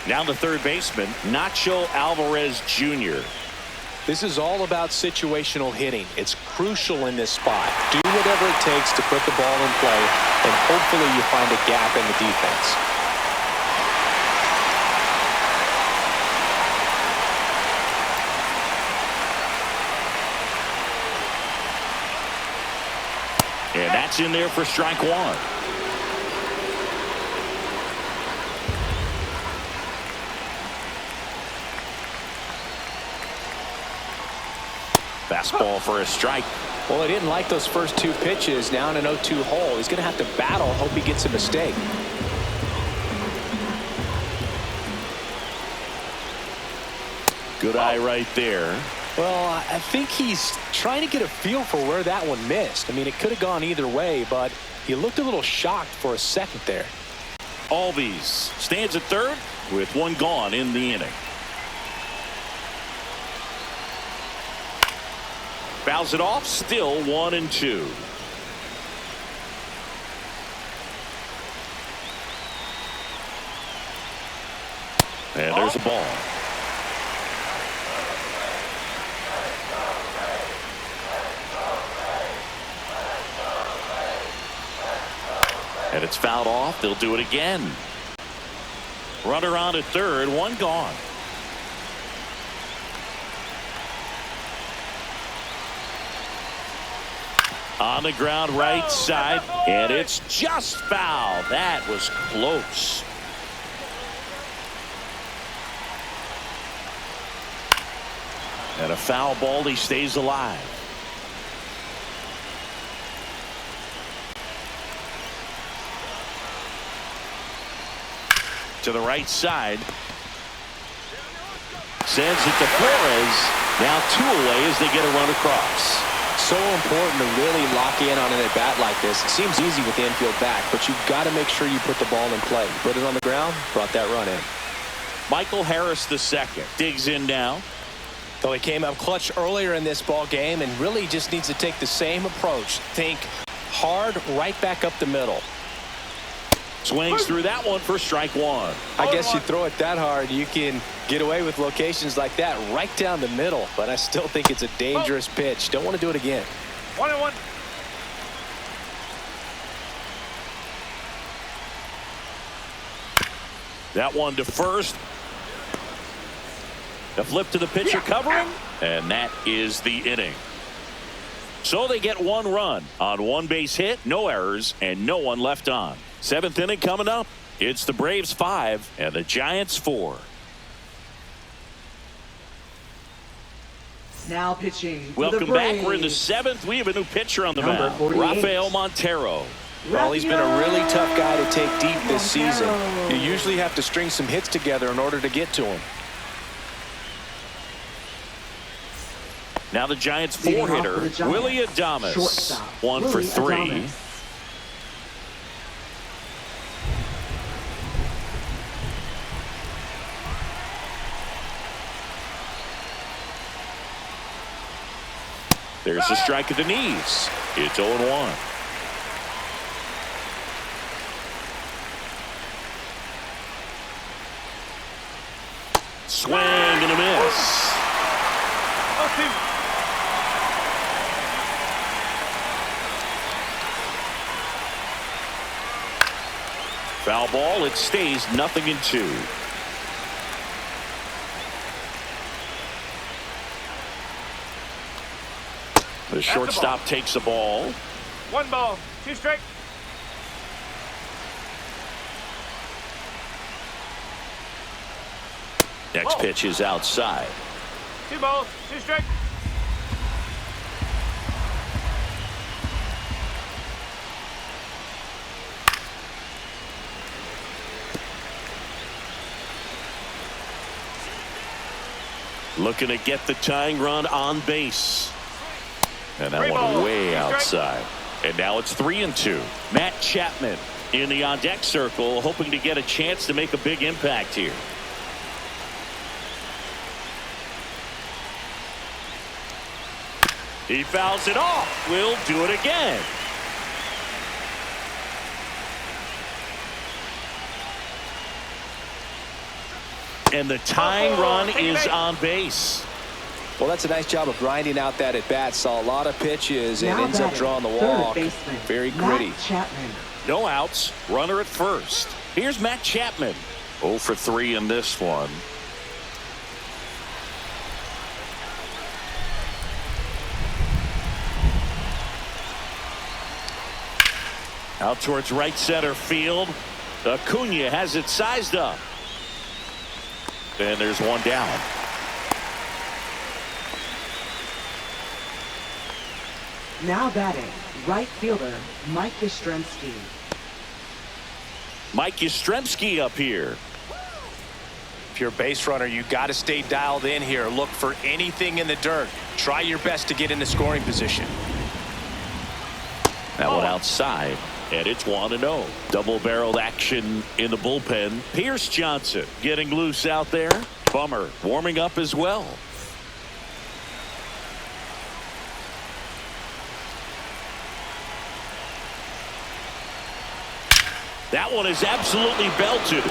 Now the third baseman, Nacho Alvarez Jr. This is all about situational hitting. It's crucial in this spot. Do whatever it takes to put the ball in play, and hopefully you find a gap in the defense. And that's in there for strike 1. Fastball for a strike. Well, he didn't like those first 2 pitches. Now in an 0-2 hole, he's going to have to battle. Hope he gets a mistake. Good eye right there. Well, I think he's trying to get a feel for where that one missed. I mean, it could have gone either way, but he looked a little shocked for a second there. Albies stands at third with 1 gone in the inning. Fouls it off, still 1-2. And there's a ball. And it's fouled off. They'll do it again. Runner on at third, 1 gone. On the ground right side, and it's just foul. That was close. And a foul ball, he stays alive. To the right side. Sends it to Flores. Now 2 away as they get a run across. So important to really lock in on an at-bat like this. It seems easy with the infield back, but you've got to make sure you put the ball in play. Put it on the ground, brought that run in. Michael Harris II digs in now. Though he came up clutch earlier in this ball game and really just needs to take the same approach. Think hard right back up the middle. Swings through that one for strike 1. I guess you throw it that hard, you can get away with locations like that right down the middle. But I still think it's a dangerous pitch. Don't want to do it again. 1-1. That one to first. The flip to the pitcher covering, and that is the inning. So they get 1 run on 1 base hit, no errors, and no one left on. 7th inning coming up. It's the Braves 5 and the Giants 4. Now pitching. Welcome back. We're in the 7th. We have a new pitcher on the mound. Rafael Montero. Well, he's been a really tough guy to take deep this season. You usually have to string some hits together in order to get to him. Now the Giants four-hitter, Willie Adames. 1 for 3. There's a strike at the knees. It's 0-1. Swing and a miss. Foul ball. It stays 0-2. The shortstop takes the ball. 1 ball, 2 strikes. Next pitch is outside. 2 balls, 2 strikes. Looking to get the tying run on base. And that one way outside. And now it's 3-2. Matt Chapman in the on-deck circle, hoping to get a chance to make a big impact here. He fouls it off. We'll do it again. And the tying run is on base. Well, that's a nice job of grinding out that at-bat. Saw a lot of pitches and ends up drawing the walk. Very gritty. No outs. Runner at first. Here's Matt Chapman. 0 for 3 in this one. Out towards right center field. Acuña has it sized up. And there's one down. Now batting, right fielder, Mike Yastrzemski. Mike Yastrzemski up here. If you're a base runner, you got to stay dialed in here. Look for anything in the dirt. Try your best to get into scoring position. That one outside, and it's 1-0. Double-barreled action in the bullpen. Pierce Johnson getting loose out there. Bummer warming up as well. That one is absolutely belted.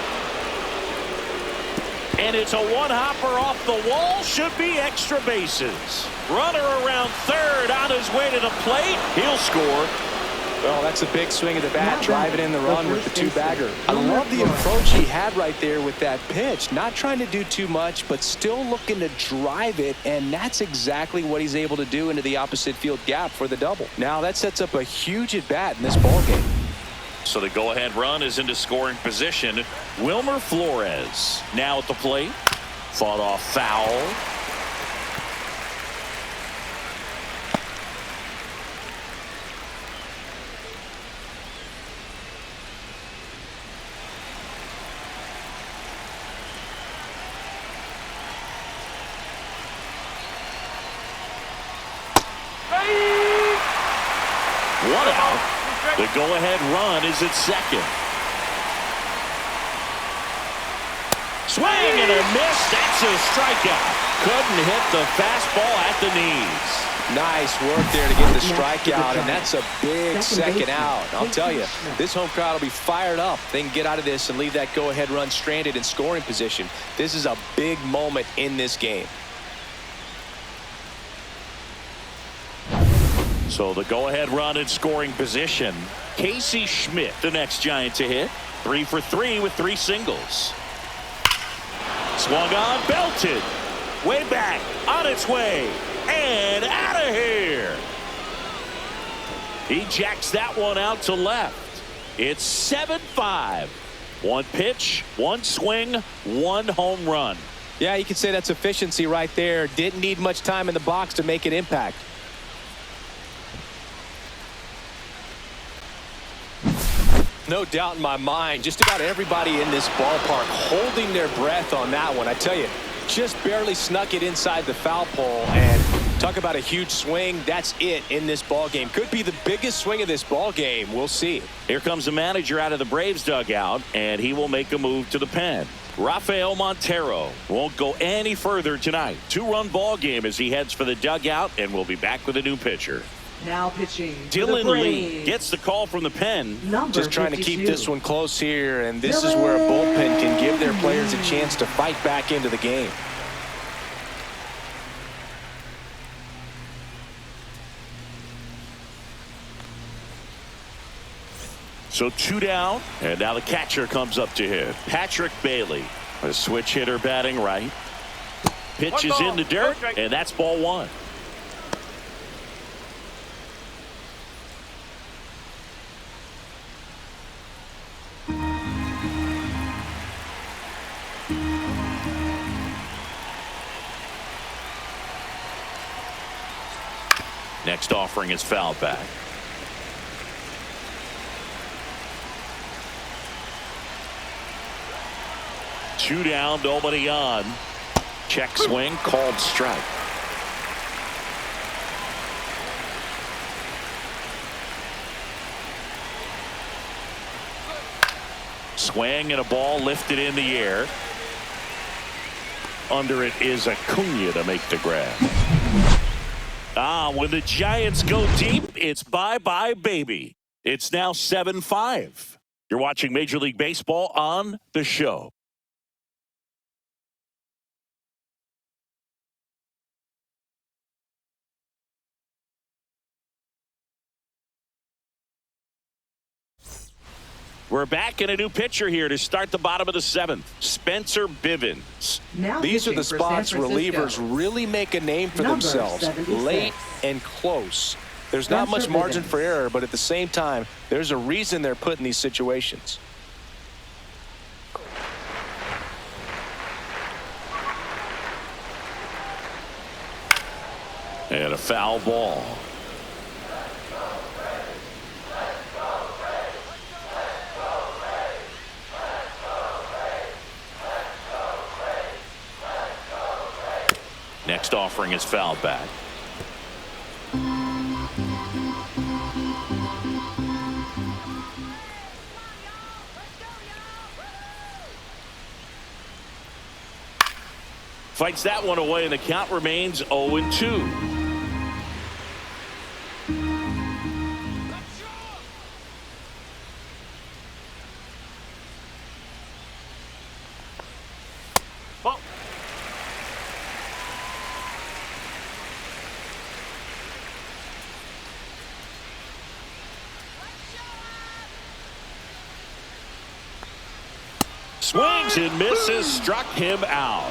And it's a one-hopper off the wall. Should be extra bases. Runner around third on his way to the plate. He'll score. Well, that's a big swing of the bat, driving in the run with the two-bagger. I love the approach he had right there with that pitch. Not trying to do too much, but still looking to drive it, and that's exactly what he's able to do into the opposite field gap for the double. Now that sets up a huge at-bat in this ballgame. So the go-ahead run is into scoring position. Wilmer Flores now at the plate. Fought off foul. One out. The go-ahead run is at second. Swing and a miss. That's a strikeout. Couldn't hit the fastball at the knees. Nice work there to get the strikeout, and that's a big second out. I'll tell you, this home crowd will be fired up. They can get out of this and leave that go-ahead run stranded in scoring position. This is a big moment in this game. So the go-ahead run in scoring position. Casey Schmidt, the next Giant to hit. 3 for 3 with 3 singles. Swung on, belted. Way back, on its way, and out of here. He jacks that one out to left. It's 7-5. 1 pitch, 1 swing, 1 home run. Yeah, you could say that's efficiency right there. Didn't need much time in the box to make an impact. No doubt in my mind, just about everybody in this ballpark holding their breath on that one. I tell you, just barely snuck it inside the foul pole, and talk about a huge swing. That's it in this ball game. Could be the biggest swing of this ball game. We'll see. Here comes the manager out of the Braves dugout, and he will make a move to the pen. Rafael Montero won't go any further tonight. 2-run ball game as he heads for the dugout, and we'll be back with a new pitcher. Now pitching. Dylan Lee gets the call from the pen. Just trying to keep this one close here, and this is where a bullpen can give their players a chance to fight back into the game. So 2 down, and now the catcher comes up to hit. Patrick Bailey, a switch hitter batting right. Pitch is in the dirt, and that's ball 1. Next offering is fouled back. Two down, nobody on. Check swing, called strike. Swing and a ball lifted in the air. Under it is Acuña to make the grab. When the Giants go deep, it's bye-bye, baby. It's now 7-5. You're watching Major League Baseball on The Show. We're back in a new pitcher here to start the bottom of the 7th. Spencer Bivens. These are the spots relievers really make a name for themselves. 76. Late and close. There's not much margin for error, but at the same time, there's a reason they're put in these situations. And a foul ball. Next offering is fouled back. Fights that one away, and the count remains 0-2. Swings and misses, struck him out.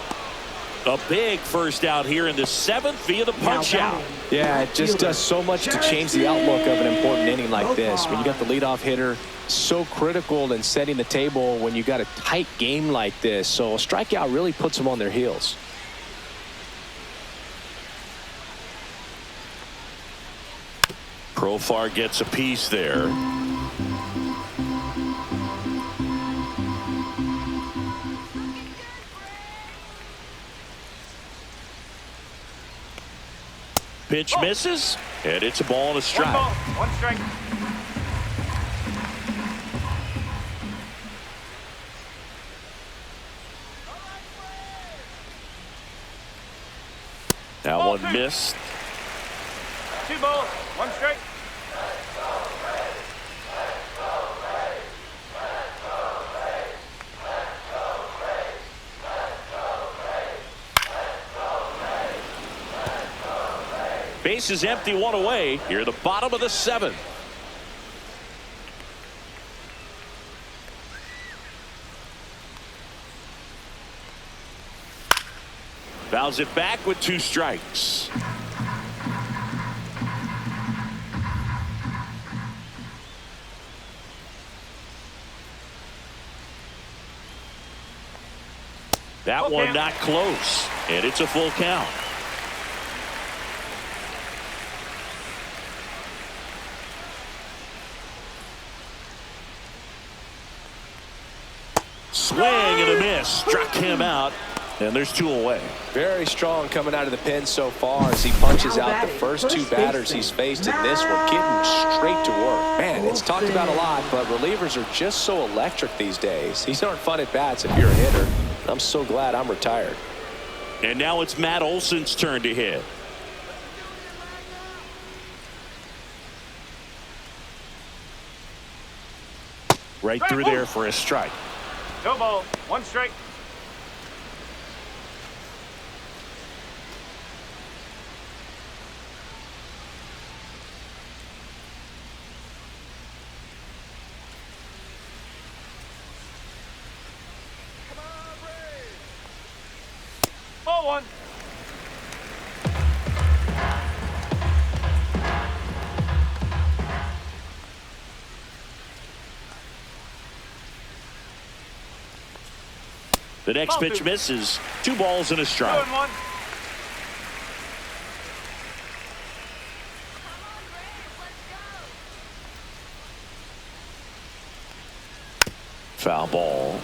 A big first out here in the 7th via the punch out. Yeah, it just does so much to change the outlook of an important inning like this. When you got the leadoff hitter, so critical in setting the table when you got a tight game like this. So a strikeout really puts them on their heels. Profar gets a piece there. Pitch misses, and it's a ball and a strike. 1 ball, 1 strike. That one missed. 2 balls, 1 strike. Base is empty, 1 away. Here at the bottom of the 7th. Fouls it back with 2 strikes. That one not close, and it's a full count. swing and a miss. Struck him out. And there's 2 away. Very strong coming out of the pen so far as he punches out the first 2 batters he's faced in this one, getting straight to work. Man, it's talked about a lot, but relievers are just so electric these days. These aren't fun at bats if you're a hitter. I'm so glad I'm retired. And now it's Matt Olson's turn to hit. Right through there for a strike. No ball. 1 strike. Ball 1. The next pitch misses. 2 balls and a strike. 2-1. Foul ball.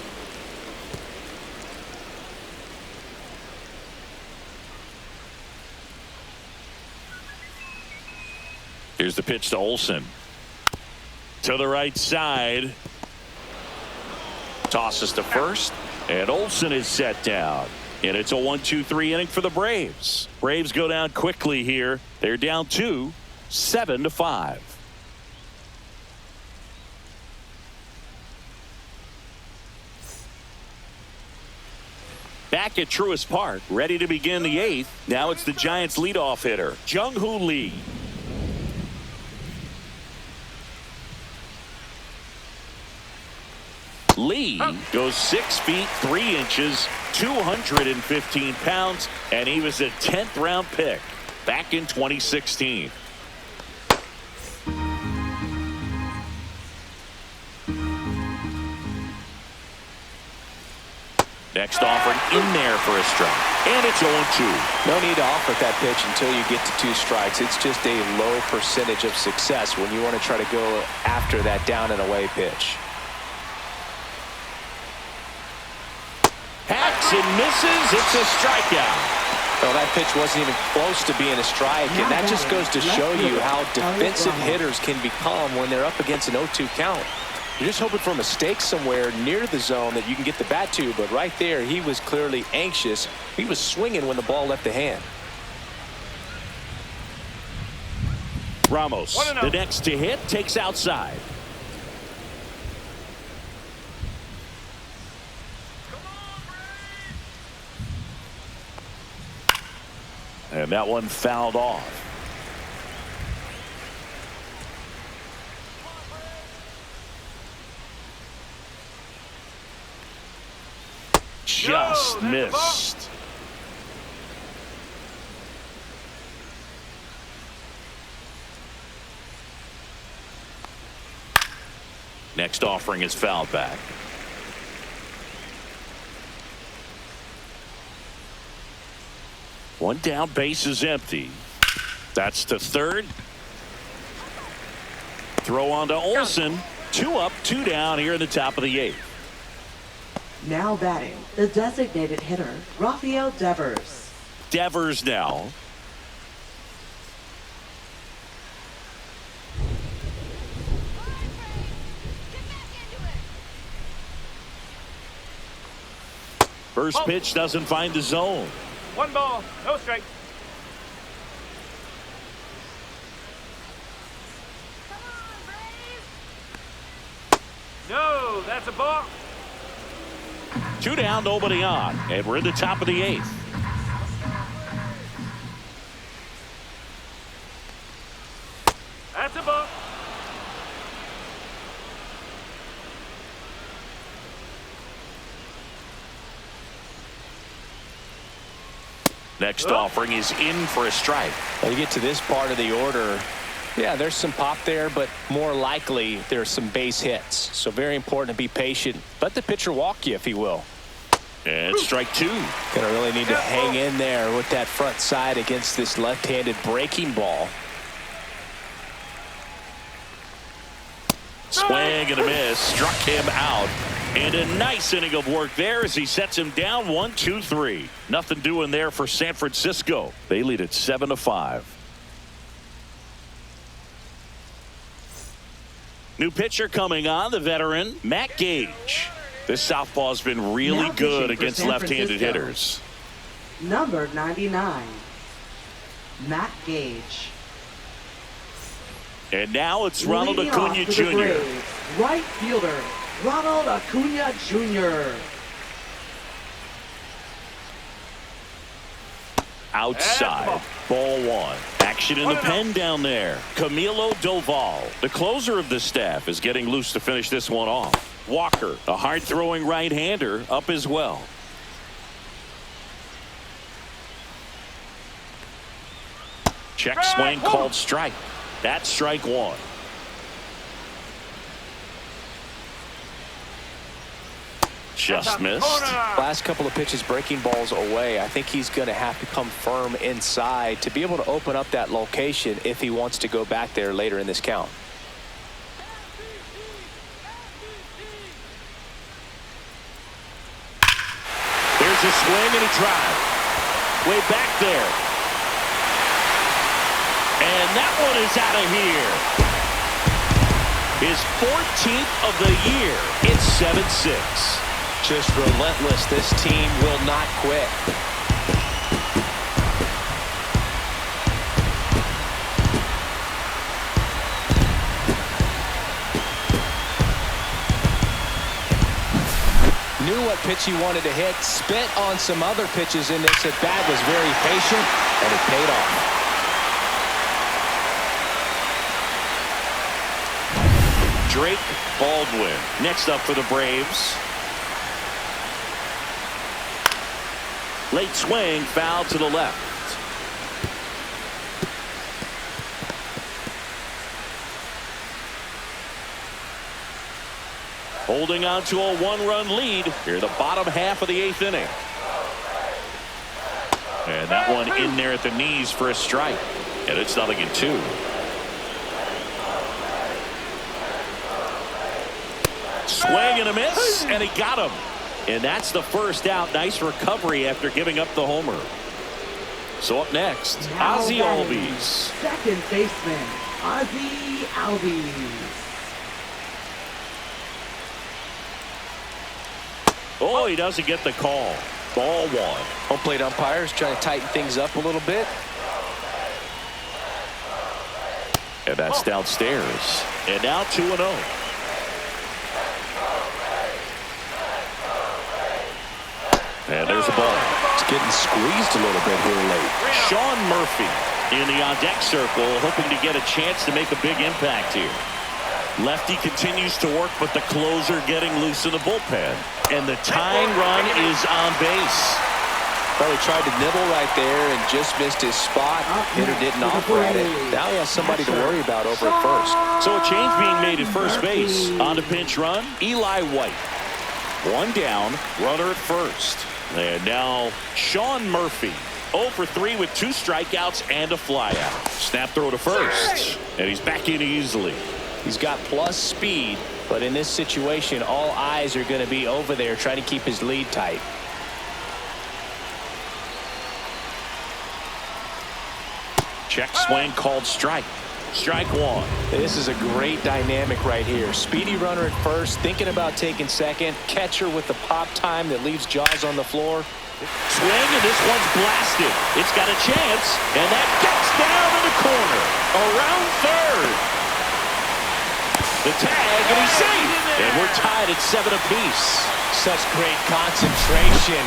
Here's the pitch to Olson. To the right side. Tosses to first. And Olson is set down. And it's a 1-2-3 inning for the Braves. Braves go down quickly here. They're down 2, 7-5. Back at Truist Park, ready to begin the 8th. Now it's the Giants leadoff hitter, Jung-Hoo Lee. Lee goes 6 feet 3 inches, 215 pounds, and he was a 10th round pick back in 2016. Next offering in there for a strike. And it's 0-2. No need to offer that pitch until you get to 2 strikes. It's just a low percentage of success when you want to try to go after that down and away pitch. Hacks and misses. It's a strikeout. Well, that pitch wasn't even close to being a strike, and that just goes to show you how defensive hitters can become when they're up against an 0-2 count. You're just hoping for a mistake somewhere near the zone that you can get the bat to, but right there, he was clearly anxious. He was swinging when the ball left the hand. Ramos, the next to hit, takes outside. And that one fouled off. Just missed. Next offering is fouled back. One down, base is empty. That's to third. Throw on to Olson. 2 up, 2 down here in the top of the 8th. Now batting, the designated hitter, Rafael Devers. Devers now. First pitch doesn't find the zone. 1 ball, no strike. No, that's a ball. 2 down, nobody on, and we're in the top of the 8th. That's a ball. Next offering is in for a strike. When you get to this part of the order, yeah, there's some pop there, but more likely there's some base hits. So very important to be patient. Let the pitcher walk you if he will. And strike 2. Gonna really need to hang in there with that front side against this left-handed breaking ball. Swing and a miss. Struck him out. And a nice inning of work there as he sets him down 1-2-3. Nothing doing there for San Francisco. They lead it 7-5. New pitcher coming on, the veteran, Matt Gage. This southpaw's been really good against left-handed hitters. Number 99, Matt Gage. And now it's Ronald Acuña Jr. Right fielder, Ronald Acuña Jr. Outside, ball one. Action in the pen down there. Camilo Doval, the closer of the staff, is getting loose to finish this one off. Walker, a hard-throwing right-hander, up as well. Check swing called strike. That's strike one. Just missed. Last couple of pitches breaking balls away. I think he's going to have to come firm inside to be able to open up that location if he wants to go back there later in this count. There's a swing and a drive. Way back there. And that one is out of here. His 14th of the year. It's 7-6. Just relentless. This team will not quit. Knew what pitch he wanted to hit. Spent on some other pitches in this at bat. Was very patient, and it paid off. Drake Baldwin next up for the Braves. Late swing, foul to the left. Holding on to a one-run lead here, the bottom half of the 8th inning. And that one in there at the knees for a strike. And it's 0-2. Swing and a miss, and he got him. And that's the first out. Nice recovery after giving up the homer. So up next, Ozzie Albies. Second baseman, Ozzie Albies. Oh, he doesn't get the call. Ball one. Home plate umpires trying to tighten things up a little bit. And that's downstairs. And now 2-0. And there's a ball. It's getting squeezed a little bit here late. Sean Murphy in the on-deck circle, hoping to get a chance to make a big impact here. Lefty continues to work, but the closer getting loose in the bullpen. And the tying run is on base. Well, he tried to nibble right there and just missed his spot. Hitter didn't offer at it. Now he has somebody to worry about over at first. So a change being made at first base. On the pinch run, Eli White. One down, runner at first. And now Sean Murphy. 0 for 3 with 2 strikeouts and a flyout. Snap throw to first. And he's back in easily. He's got plus speed, but in this situation, all eyes are going to be over there trying to keep his lead tight. Check swing called strike. Strike one. This is a great dynamic right here. Speedy runner at first, thinking about taking second. Catcher with the pop time that leaves Jaws on the floor. Swing, and this one's blasted. It's got a chance, and that gets down in the corner. Around third. The tag, and he's safe. And we're tied at 7 apiece. Such great concentration.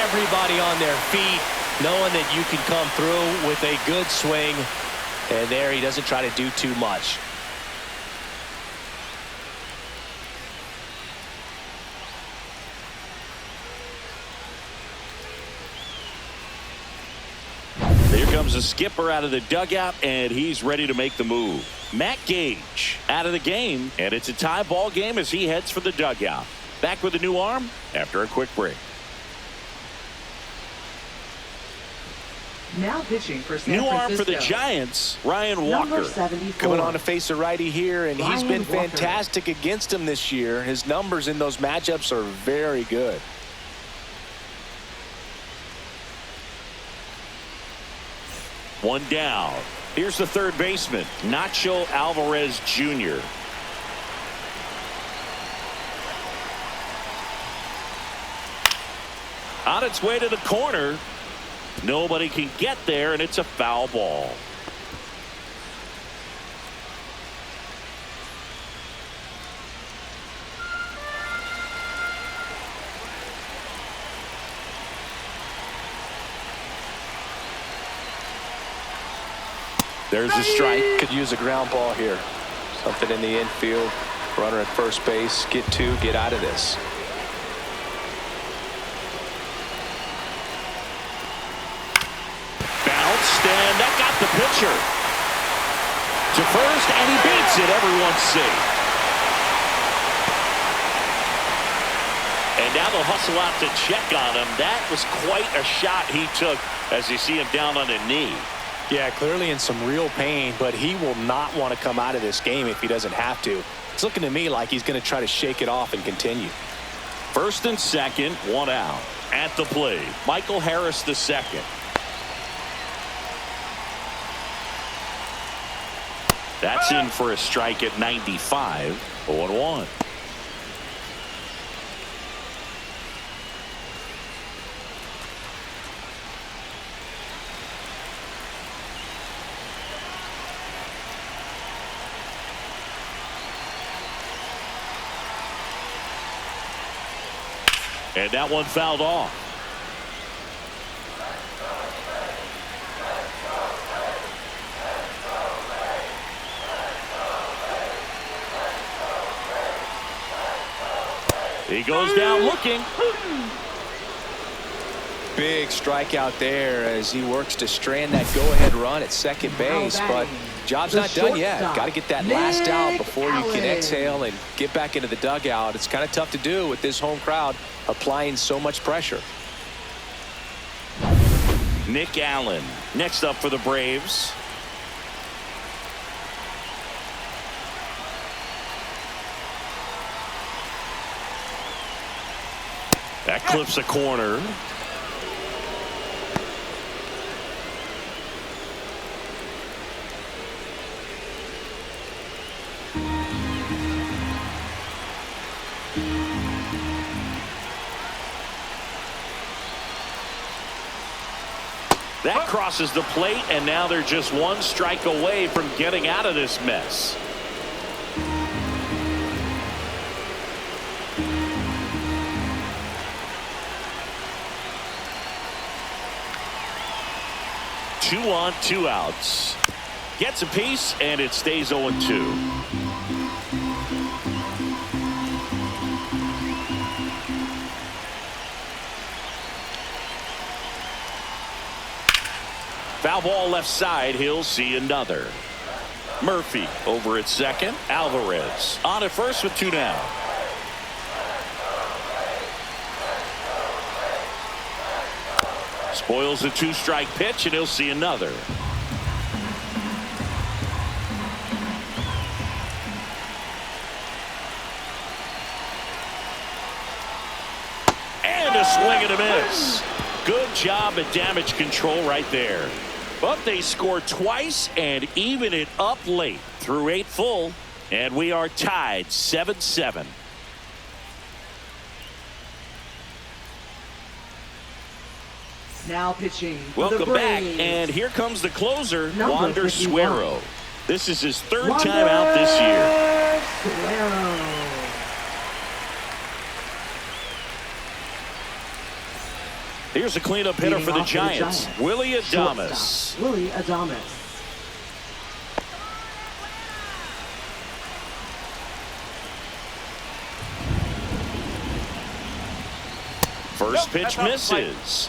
Everybody on their feet, knowing that you can come through with a good swing. And there he doesn't try to do too much. Here comes the skipper out of the dugout, and he's ready to make the move. Matt Gage out of the game, and it's a tie ball game as he heads for the dugout. Back with a new arm after a quick break. Now pitching for San New arm Francisco. for the Giants, Ryan Number Walker. 74. Coming on to face a righty here, and he's been Ryan Walker. fantastic against him this year. His numbers in those matchups are very good. One down. Here's the third baseman, Nacho Alvarez Jr. On its way to the corner. Nobody can get there, and it's a foul ball. There's a strike. Could use a ground ball here. Something in the infield. Runner at first base. Get two. Get out of this. Bounced, and that got the pitcher to first, and he beats it. Everyone's safe. And now they'll hustle out to check on him. That was quite a shot he took as you see him down on a knee. Yeah, clearly in some real pain, but he will not want to come out of this game if he doesn't have to. It's looking to me like he's going to try to shake it off and continue. First and second, one out. At the plate, Michael Harris the second. That's in for a strike at 95. 0-1. And that one fouled off. He goes down looking. Big strikeout there as he works to strand that go-ahead run at second base, but job's not done yet. Got to get that last out before you can exhale and get back into the dugout. It's kind of tough to do with this home crowd applying so much pressure. Nick Allen next up for the Braves. That clips a corner. That crosses the plate, and now they're just one strike away from getting out of this mess. Two on, two outs. Gets a piece, and it stays 0-2. Foul ball left side. He'll see another. Murphy over at second. Alvarez on at first with two down. Spoils a two-strike pitch, and he'll see another. And a swing and a miss. Good job at damage control right there. But they score twice and even it up late through 8 full, and we are tied 7-7. Now pitching. Welcome back, and here comes the closer, Wander Suero. This is his third time out this year. Suero. Here's a cleanup hitter for the Giants, Willie Adames. Willie Adames. First pitch misses.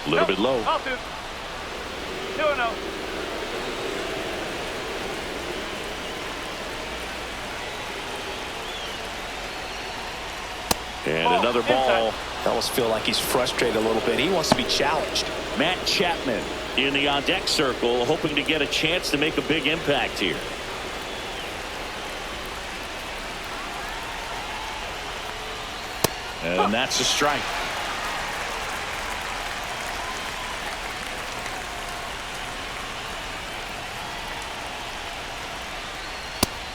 A little bit low. 2-0. And another ball. I almost feel like he's frustrated a little bit. He wants to be challenged. Matt Chapman in the on-deck circle, hoping to get a chance to make a big impact here. And that's a strike.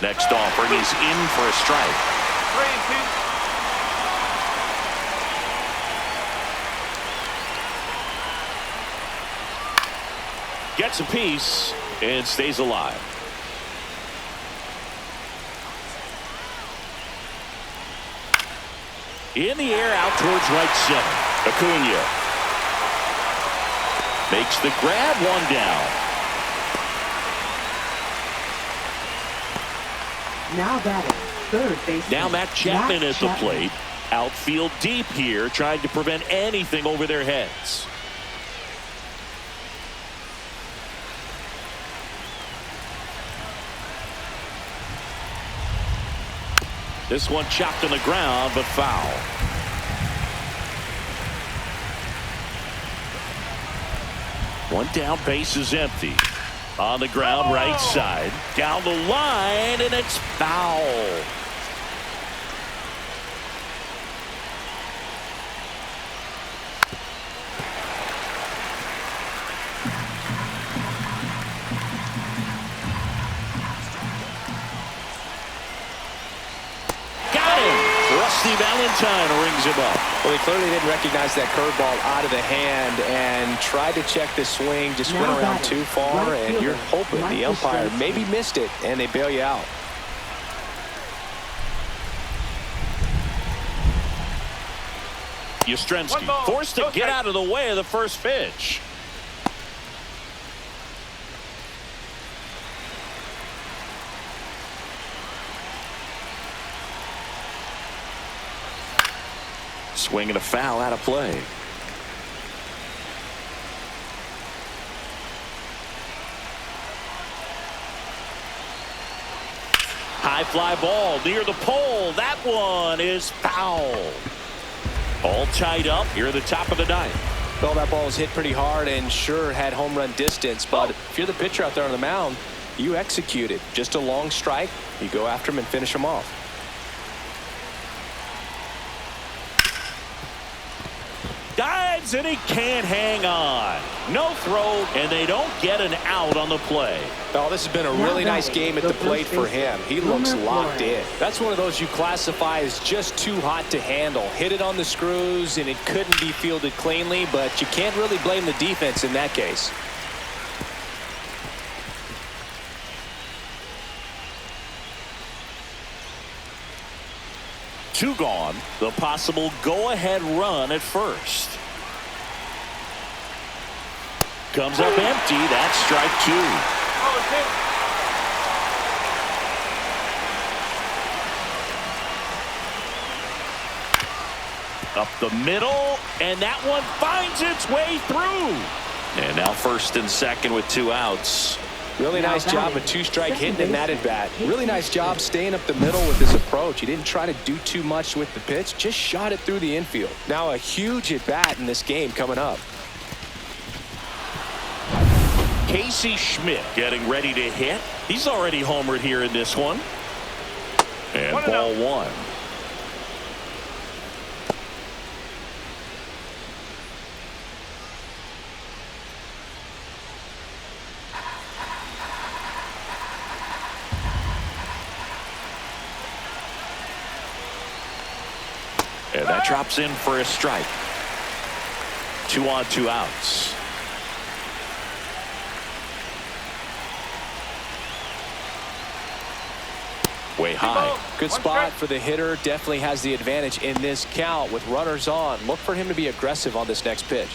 Next offering, he's in for a strike. 3-2. Gets a piece and stays alive. In the air out towards right center. Acuña makes the grab, one down. Now batting, third baseman. Now Matt Chapman at the plate. Outfield deep here, trying to prevent anything over their heads. This one chopped on the ground, but foul. One down, base is empty. On the ground, right side. Down the line, and it's foul. Valentine rings him up. Well, he clearly didn't recognize that curveball out of the hand and tried to check the swing, just went around too far, and you're hoping the umpire maybe missed it, and they bail you out. Yastrzemski forced to get out of the way of the first pitch. Swing and a foul out of play. High fly ball near the pole. That one is foul. All tied up here at the top of the ninth. Well, that ball was hit pretty hard and sure had home run distance, but if you're the pitcher out there on the mound, you execute it. Just a long strike. You go after him and finish him off. Dives and he can't hang on. No throw, and they don't get an out on the play. Oh, this has been a really nice game at the plate for him. He looks locked in. That's one of those you classify as just too hot to handle. Hit it on the screws, and it couldn't be fielded cleanly, but you can't really blame the defense in that case. Two gone. The possible go-ahead run at first. Comes up empty. That's strike two. Up the middle, and that one finds its way through. And now first and second with two outs. Really nice job of two-strike hitting in that at-bat. Really nice job staying up the middle with his approach. He didn't try to do too much with the pitch, just shot it through the infield. Now a huge at-bat in this game coming up. Casey Schmidt getting ready to hit. He's already homered here in this one. And ball one. And that drops in for a strike. 2 on 2 outs. Way high. Good spot for the hitter. Definitely has the advantage in this count with runners on. Look for him to be aggressive on this next pitch.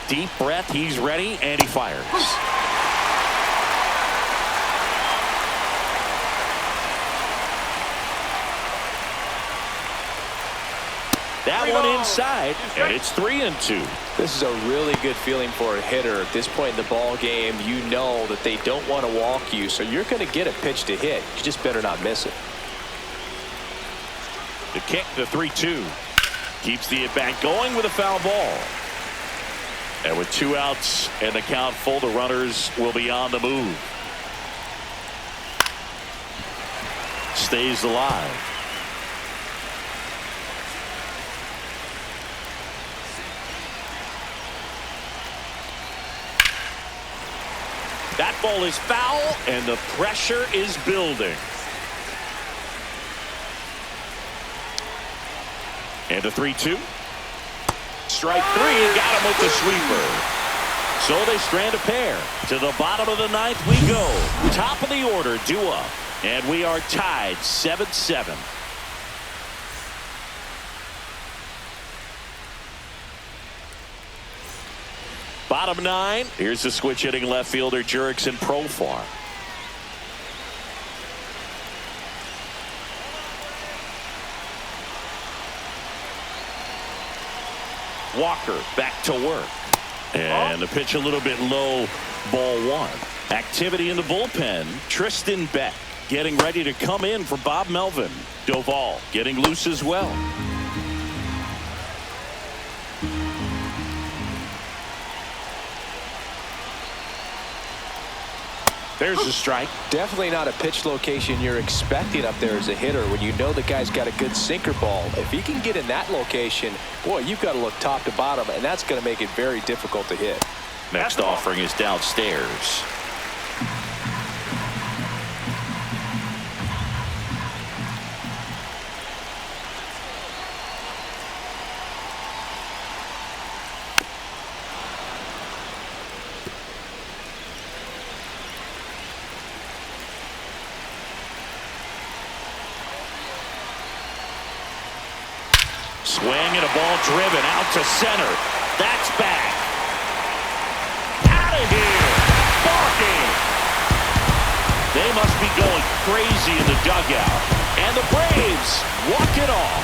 Deep breath. He's ready, and he fires. That one inside, and it's 3-2. This is a really good feeling for a hitter. At this point in the ball game, you know that they don't want to walk you, so you're going to get a pitch to hit. You just better not miss it. The kick, the 3-2. Keeps the at-bat going with a foul ball. And with 2 outs and the count full, the runners will be on the move. Stays alive. That ball is foul, and the pressure is building. And a 3-2. Strike 3, and got him with the sweeper. So they strand a pair. To the bottom of the 9th we go. Top of the order, due up. And we are tied 7-7. Bottom 9. Here's the switch hitting left fielder Jurickson Profar. Walker back to work. And the pitch a little bit low, ball 1. Activity in the bullpen. Tristan Beck getting ready to come in for Bob Melvin. Doval getting loose as well. There's a strike. Definitely not a pitch location you're expecting up there as a hitter when you know the guy's got a good sinker ball. If he can get in that location, boy, you've got to look top to bottom, and that's going to make it very difficult to hit. Next offering is downstairs. Swing and a ball driven out to center. That's back. Out of here. Ball game. They must be going crazy in the dugout. And the Braves walk it off.